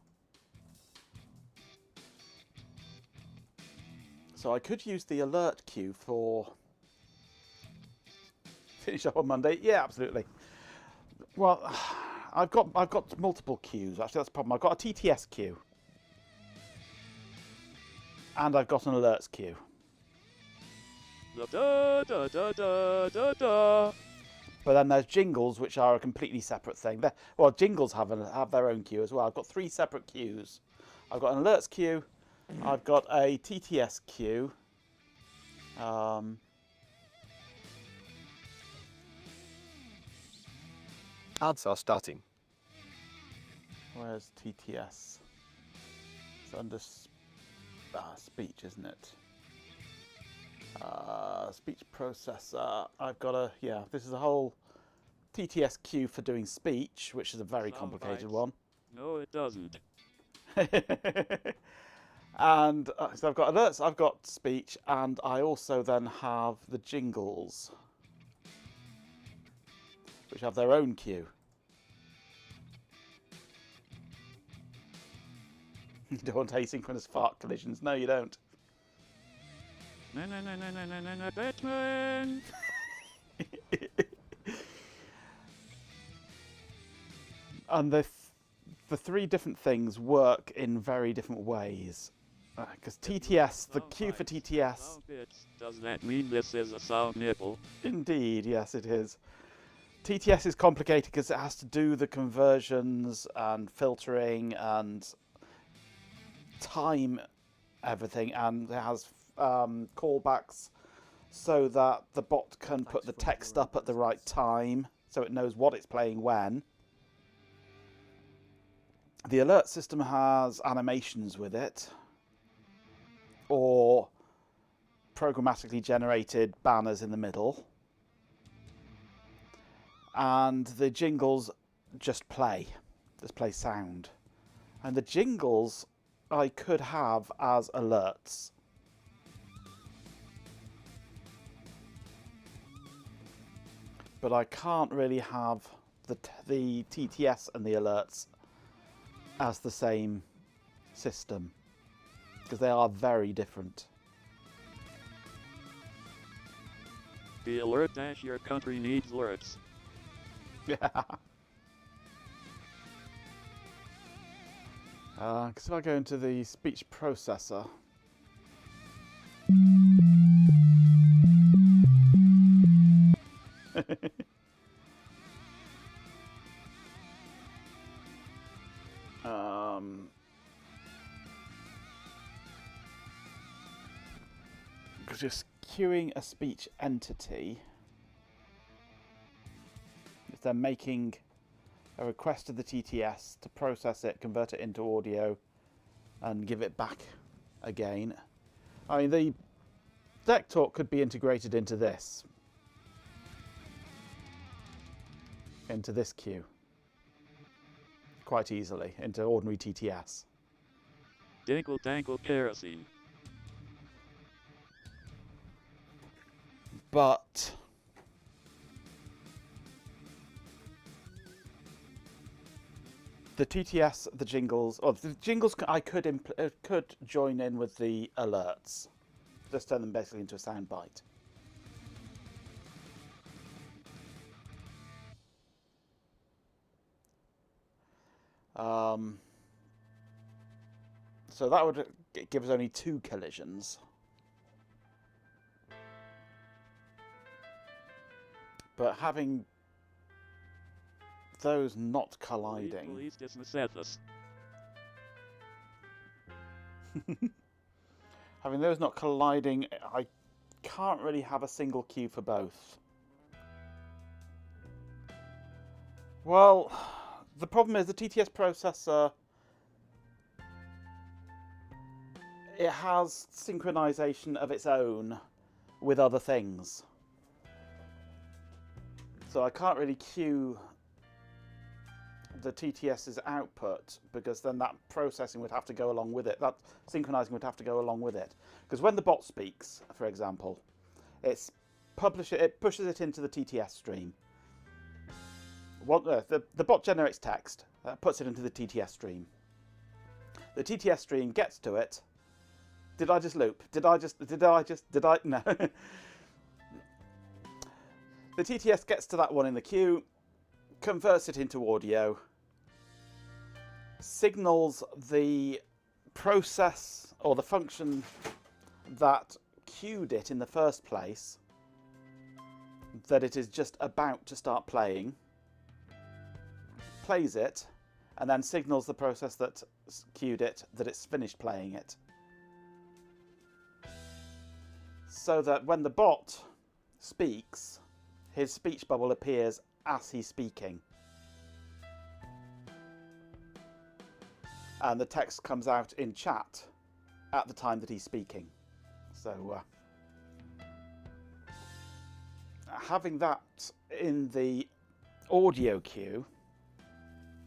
So I could use the alert queue for finish up on Monday. Yeah, absolutely. Well, I've got multiple queues. Actually, that's the problem. I've got a TTS queue. And I've got an alerts queue. Da, da, da, da, da, da. But then there's jingles, which are a completely separate thing. Well, jingles have their own queue as well. I've got 3 separate queues. I've got an alerts queue, I've got a TTS queue. Ads are starting. Where's TTS? It's under speech, isn't it? Speech processor. I've got a, yeah, this is a whole TTS queue for doing speech, which is a very complicated one. No, it doesn't. And so I've got alerts, I've got speech, and I also then have the jingles, which have their own queue. You don't want asynchronous fart collisions. No, you don't. No, Batman! And the three different things work in very different ways. Because TTS, the queue for TTS... Does that mean this is a sound nipple? Indeed, yes it is. TTS is complicated because it has to do the conversions and filtering and time everything, and it has callbacks so that the bot can put the text up at the right time so it knows what it's playing when. The alert system has animations with it, or programmatically generated banners in the middle, and the jingles just play sound, and the jingles I could have as alerts. But I can't really have the TTS and the alerts as the same system, because they are very different. The alert dash your country needs alerts. Yeah. Because if I go into the speech processor, because just queuing a speech entity, if they're making a request to the TTS to process it, convert it into audio, and give it back again. I mean, the deck talk could be integrated into this queue quite easily, into ordinary TTS. Dinkle dankle kerosene. But the TTS, the jingles, I could join in with the alerts. Just turn them basically into a soundbite. So that would give us only 2 collisions. But having those not colliding... Having those not colliding, I can't really have a single queue for both. Well, the problem is the TTS processor, it has synchronization of its own with other things. So I can't really queue the TTS's output, because then that processing would have to go along with it. That synchronizing would have to go along with it. Because when the bot speaks, for example, it pushes it into the TTS stream. The bot generates text, puts it into the TTS stream. The TTS stream gets to it. Did I just loop? Did I? No. The TTS gets to that one in the queue, converts it into audio, signals the process or the function that queued it in the first place that it is just about to start playing, plays it, and then signals the process that queued it that it's finished playing it. so that when the bot speaks, his speech bubble appears as he's speaking. And the text comes out in chat at the time that he's speaking. So having that in the audio queue,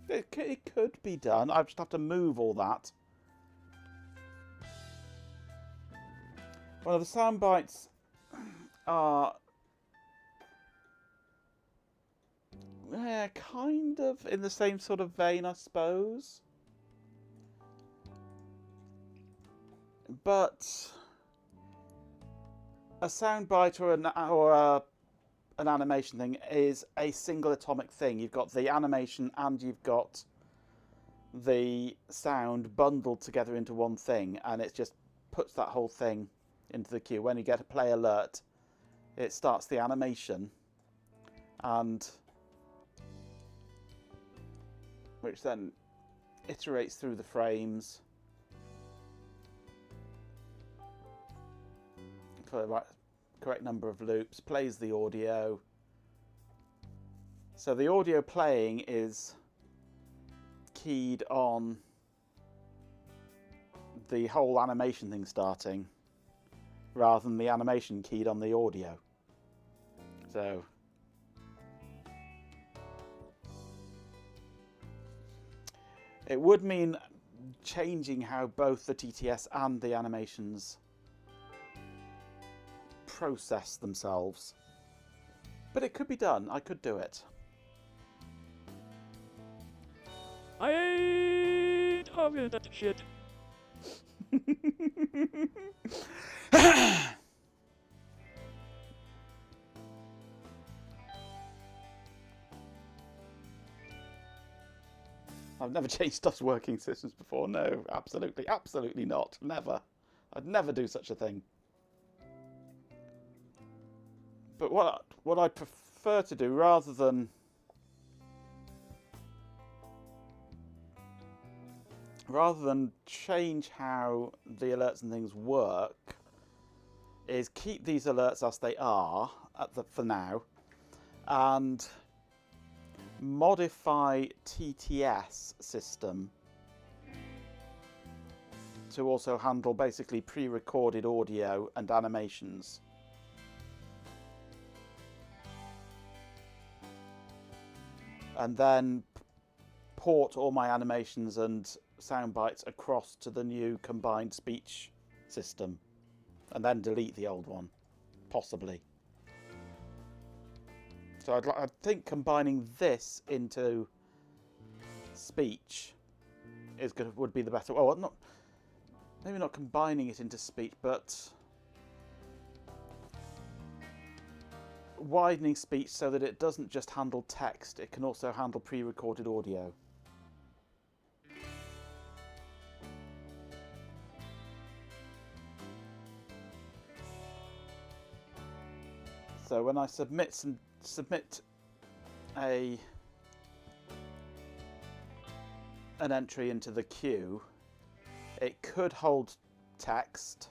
it could be done. I just have to move all that. Well, the sound bites are kind of in the same sort of vein, I suppose. But a soundbite or an animation thing is a single atomic thing. You've got the animation and you've got the sound bundled together into one thing, and it just puts that whole thing into the queue. When you get a play alert, it starts the animation, and which then iterates through the frames for the correct number of loops, plays the audio. So the audio playing is keyed on the whole animation thing starting, rather than the animation keyed on the audio. So it would mean changing how both the TTS and the animations process themselves. But it could be done. I could do it. I ain't talking that shit. I've never changed stuff's working systems before. No, absolutely not. Never. I'd never do such a thing. But what I prefer to do, rather than change how the alerts and things work, is keep these alerts as they are for now, and modify TTS system to also handle basically pre-recorded audio and animations. And then port all my animations and sound bites across to the new combined speech system, and then delete the old one, possibly. So I think combining this into speech would be the better. Well, maybe not combining it into speech, but widening speech so that it doesn't just handle text, it can also handle pre-recorded audio. So when I submit an entry into the queue, it could hold text,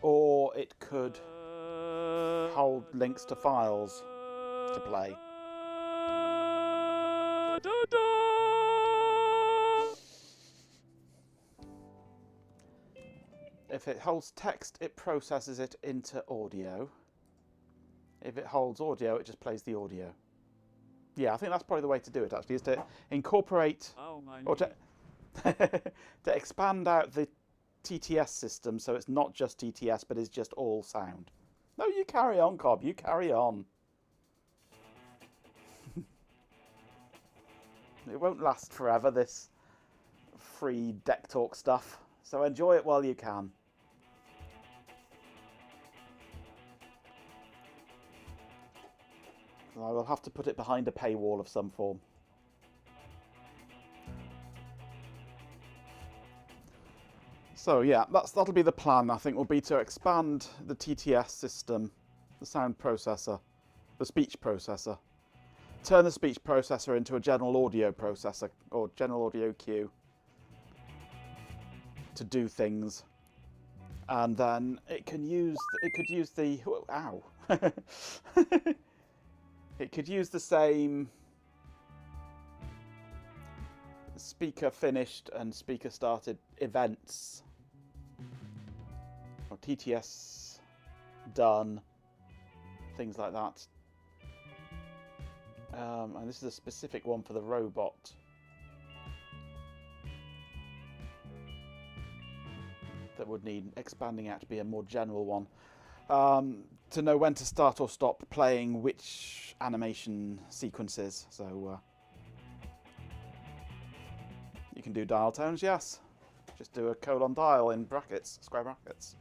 or it could hold links to files to play. If it holds text, it processes it into audio. If it holds audio, it just plays the audio. Yeah, I think that's probably the way to do it, actually, is to incorporate, or to expand out the TTS system so it's not just TTS, but it's just all sound. No, you carry on, Cobb, you carry on. It won't last forever, this free deck talk stuff, so enjoy it while you can. I will have to put it behind a paywall of some form. So yeah, that'll be the plan, I think, will be to expand the TTS system, the sound processor, the speech processor, turn the speech processor into a general audio processor, or general audio queue, to do things, and then it could use the ow. It could use the same speaker finished and speaker started events, or TTS done, things like that. And this is a specific one for the robot. That would need expanding out to be a more general one. To know when to start or stop playing which animation sequences. So you can do dial tones, yes. Just do a colon dial in brackets, square brackets.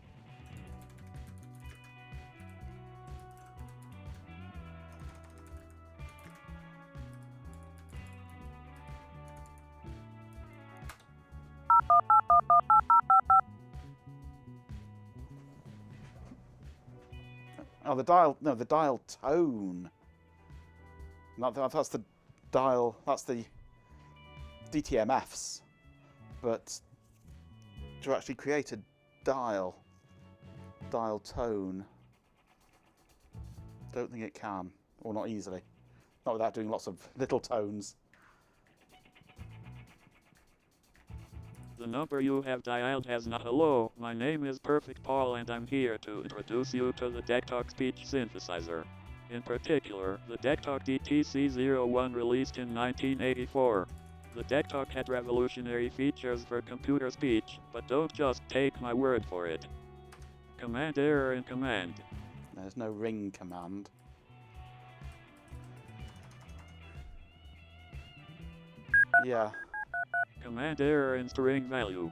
Oh, the dial, no, the dial tone. That's the dial, that's the DTMFs. But to actually create a dial tone, don't think it can, or not easily. Not without doing lots of little tones. The number you have dialed has not. Hello, my name is Perfect Paul and I'm here to introduce you to the DECtalk speech synthesizer. In particular, the DECtalk DTC01 released in 1984. The DECtalk had revolutionary features for computer speech, but don't just take my word for it. Command error in command. There's no ring command. Yeah. Command error in string value.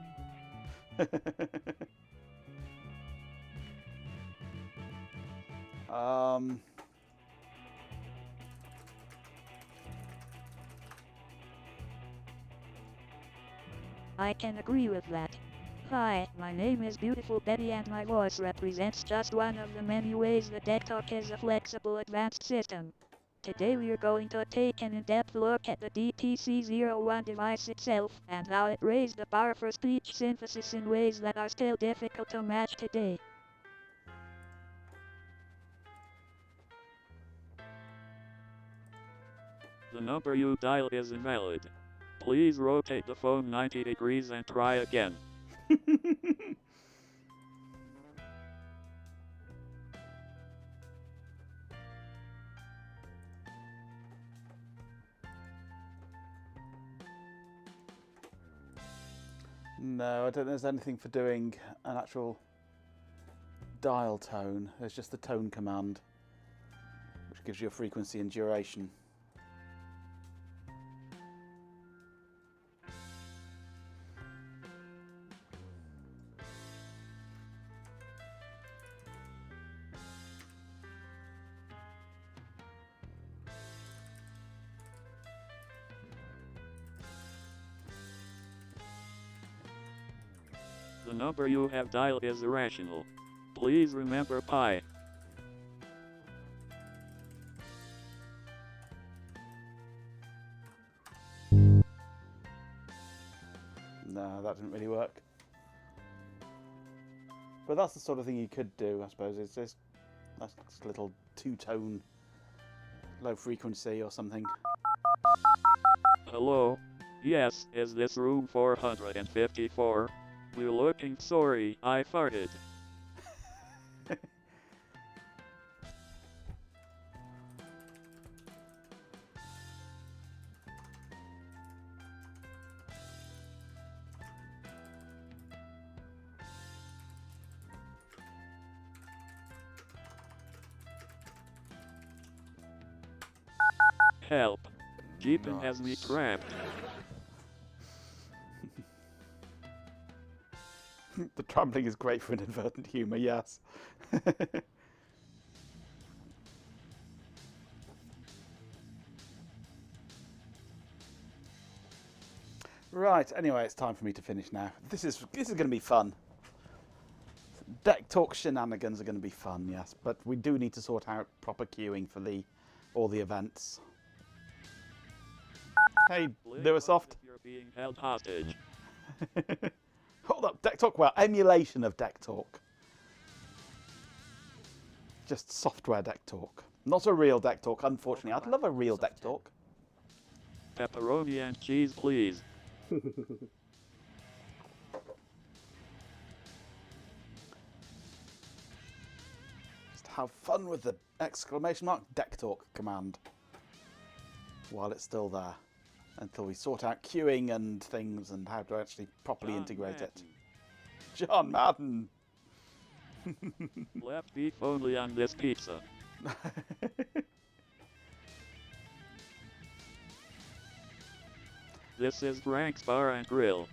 I can agree with that. Hi, my name is Beautiful Betty and my voice represents just one of the many ways that DECtalk is a flexible advanced system. Today we are going to take an in-depth look at the DTC01 device itself and how it raised the bar for speech synthesis in ways that are still difficult to match today. The number you dialed is invalid. Please rotate the phone 90 degrees and try again. No, I don't think there's anything for doing an actual dial tone. There's just the tone command, which gives you a frequency and duration. The number you have dialed is irrational. Please remember pi. No, that didn't really work. But that's the sort of thing you could do, I suppose. It's just that's a little two-tone, low frequency or something. Hello? Yes, is this room 454? We're looking sorry, I farted. Help. Jeepin has me trapped. The trampling is great for inadvertent humour, yes. Right, anyway, it's time for me to finish now. This is going to be fun. DECtalk shenanigans are going to be fun, yes, but we do need to sort out proper queuing for all the events. Hey, Lewisoft. You're being held hostage. Hold up, DECtalk, well, emulation of DECtalk. just software deck talk. Not a real deck talk, unfortunately. I'd love a real deck talk. Pepperoni and cheese, please. Just have fun with the exclamation mark deck talk command while it's still there, until we sort out queuing and things and how to actually properly integrate it. John Madden! Left beef only on this pizza. This is Frank's Bar and Grill.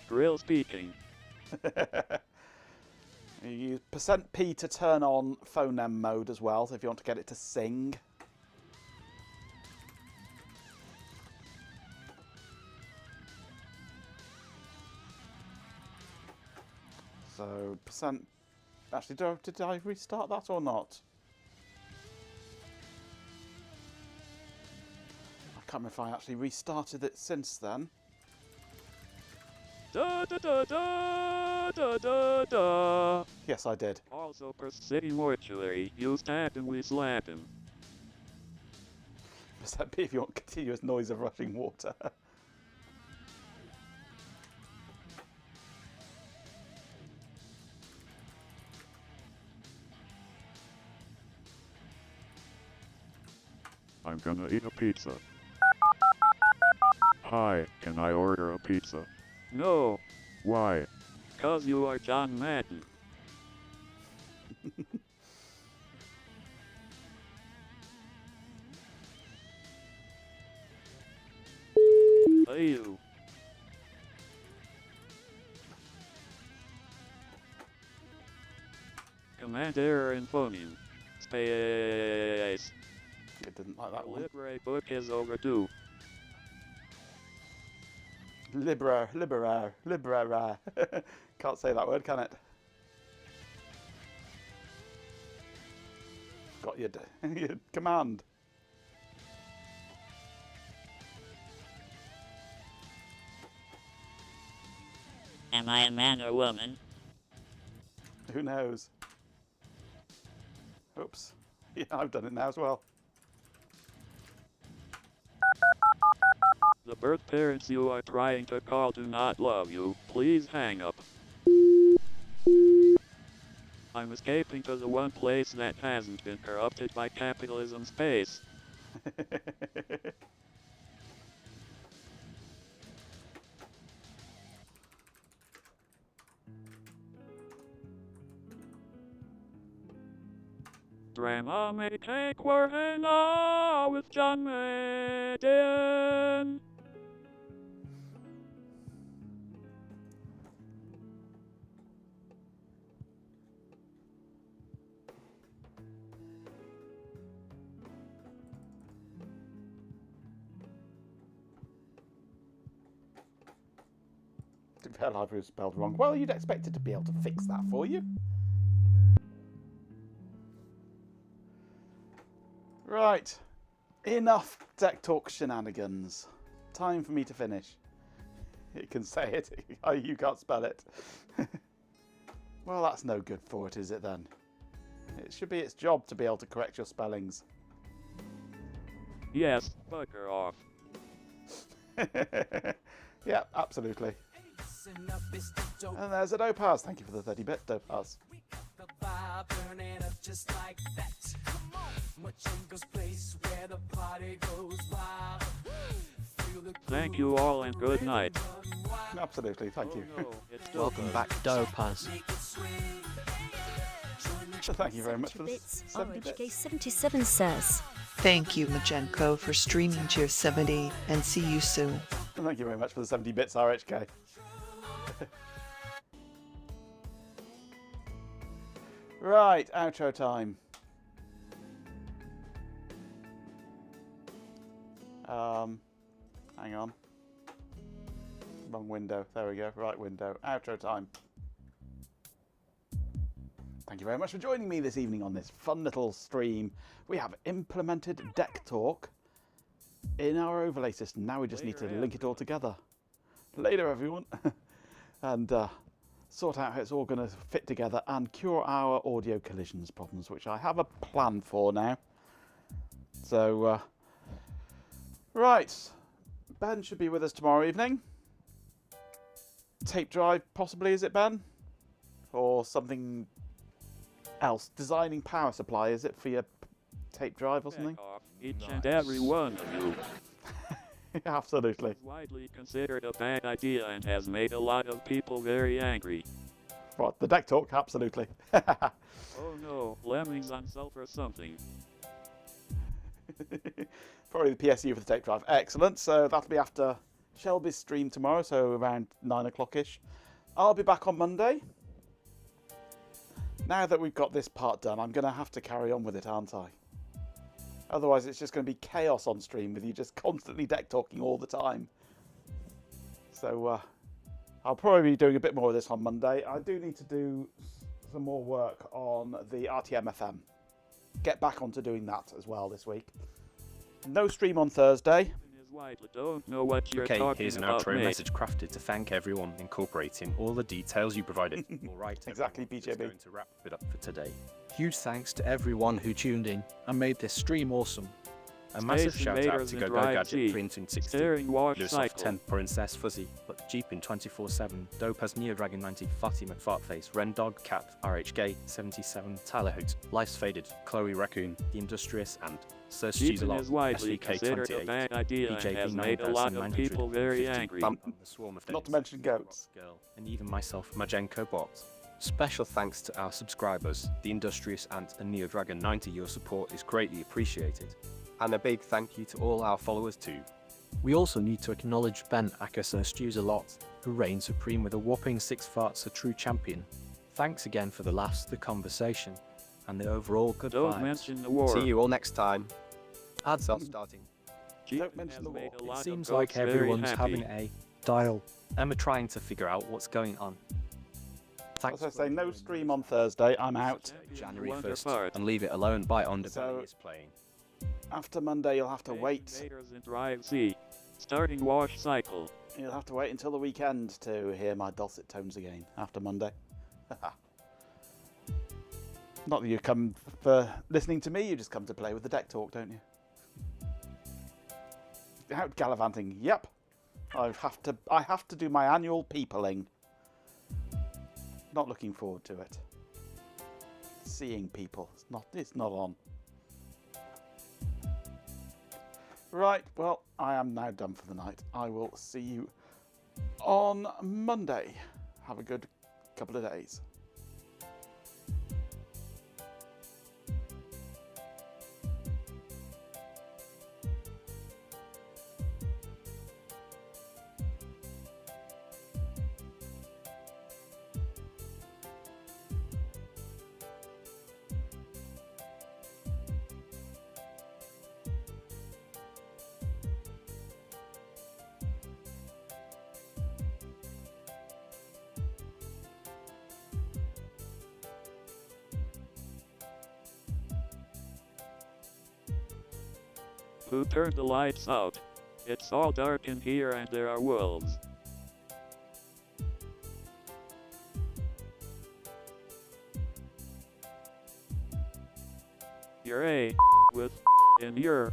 Grill speaking. You use %P to turn on phoneme mode as well, so if you want to get it to sing. So, %... Actually, did I restart that or not? I can't remember if I actually restarted it since then. Da da da da da da da. Yes, I did. Also per city mortuary, you stab and we slap him. %P if you want continuous noise of rushing water. I'm gonna eat a pizza. Hi, can I order a pizza? No, Why? 'cause you are John Madden. Hey you. Command error in phoneme. Space. It didn't like that one. Library book is overdue. Libera. Can't say that word, can it? Got your, your command. Am I a man or woman? Who knows? Oops. Yeah, I've done it now as well. The birth parents you are trying to call do not love you. Please hang up. I'm escaping to the one place that hasn't been corrupted by capitalism space. Drama may take Warhammer with John Madden. Her library was spelled wrong. Well, you'd expect it to be able to fix that for you. Right. Enough deck talk shenanigans. Time for me to finish. It can say it. You can't spell it. Well, that's no good for it, is it then? It should be its job to be able to correct your spellings. Yes, bugger off. Yeah, absolutely. And there's a Dopaz. Thank you for the 30-bit Dopaz. Thank you all and good night. Absolutely, thank you. Oh, no, it's still Welcome good. back, Dopaz. Thank you very much for the bits. 70 bits. RHK77 says. Thank you, Majenko, for streaming Tier 70, and see you soon. And thank you very much for the 70 bits, RHK. Right, outro time. Hang on. Wrong window. There we go. Right window. Outro time. Thank you very much for joining me this evening on this fun little stream. We have implemented Deck Talk in our overlay system. Now we just need to link it all together. Later, everyone. And sort out how it's all going to fit together and cure our audio collisions problems, which I have a plan for now. So, right, Ben should be with us tomorrow evening. Tape drive, possibly, is it, Ben? Or something else? Designing power supply, is it, for your tape drive or something? Each and every one of you. Absolutely. It's widely considered a bad idea and has made a lot of people very angry. What, the deck talk? Absolutely. Oh no, lemmings on sulfur something. Probably the PSU for the tape drive. Excellent. So that'll be after Shelby's stream tomorrow, so around 9 o'clock-ish. I'll be back on Monday. Now that we've got this part done, I'm going to have to carry on with it, aren't I? Otherwise, it's just going to be chaos on stream with you just constantly deck talking all the time. So I'll probably be doing a bit more of this on Monday. I do need to do some more work on the RTM-FM. Get back onto doing that as well this week. No stream on Thursday. Don't know what you're Okay, talking here's an about, outro mate. message crafted to thank everyone, incorporating all the details you provided. Alright, exactly, everyone, BJB. that's going to wrap it up for today. Huge thanks to everyone who tuned in and made this stream awesome. A massive Space shout out Invaders to and Go Drive Gadget G, 360, Steering Wash Lusoft Cycle, 10, Princess Fuzzy, but Jeep in 24/7, Dope as Neo Dragon 90, Fatima Fartface, Rendog, Cat, RHK 77, Tyler Hoot, Life's Faded, Chloe Raccoon, The Industrious, and Sir Jeeping Stuzelot, is widely considered a SVK28, bad idea and BJB has made a lot of people very 9,950, angry. Bump, the Swarm of Not to Days, mention goats. Girl, and even myself, Majenko Bot. Special thanks to our subscribers, The Industrious Ant and Neo Dragon 90. Your support is greatly appreciated. And a big thank you to all our followers too. We also need to acknowledge Ben Akasa Stews a lot, who reigned supreme with a whopping 6 farts, a true champion. Thanks again for the laughs, the conversation, and the overall good Don't vibes. mention the war. See you all next time. Ads are starting. Don't mention the war. It seems like everyone's having a dial. Emma trying to figure out what's going on. Thanks As I say, no stream on Thursday. I'm out. January 1st, and Leave It Alone by Underbelly So- is playing. After Monday, you'll have to wait. Invaders and Drive C, Starting Wash Cycle. You'll have to wait until the weekend to hear my dulcet tones again. After Monday. Not that you come for listening to me, you just come to play with the deck talk, don't you? Out gallivanting. Yep. I have to do my annual peopling. Not looking forward to it. Seeing people. It's not on. Right, well, I am now done for the night. I will see you on Monday. Have a good couple of days. Who turned the lights out? It's all dark in here and there are wolves. You're a with in your.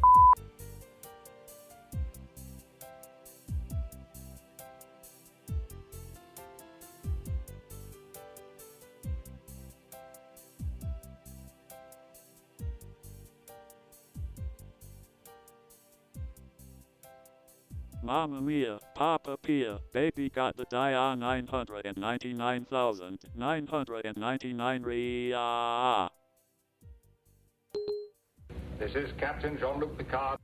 Mamma mia, Papa Pia, baby got the Dia 999,999 Ria. This is Captain Jean-Luc Picard.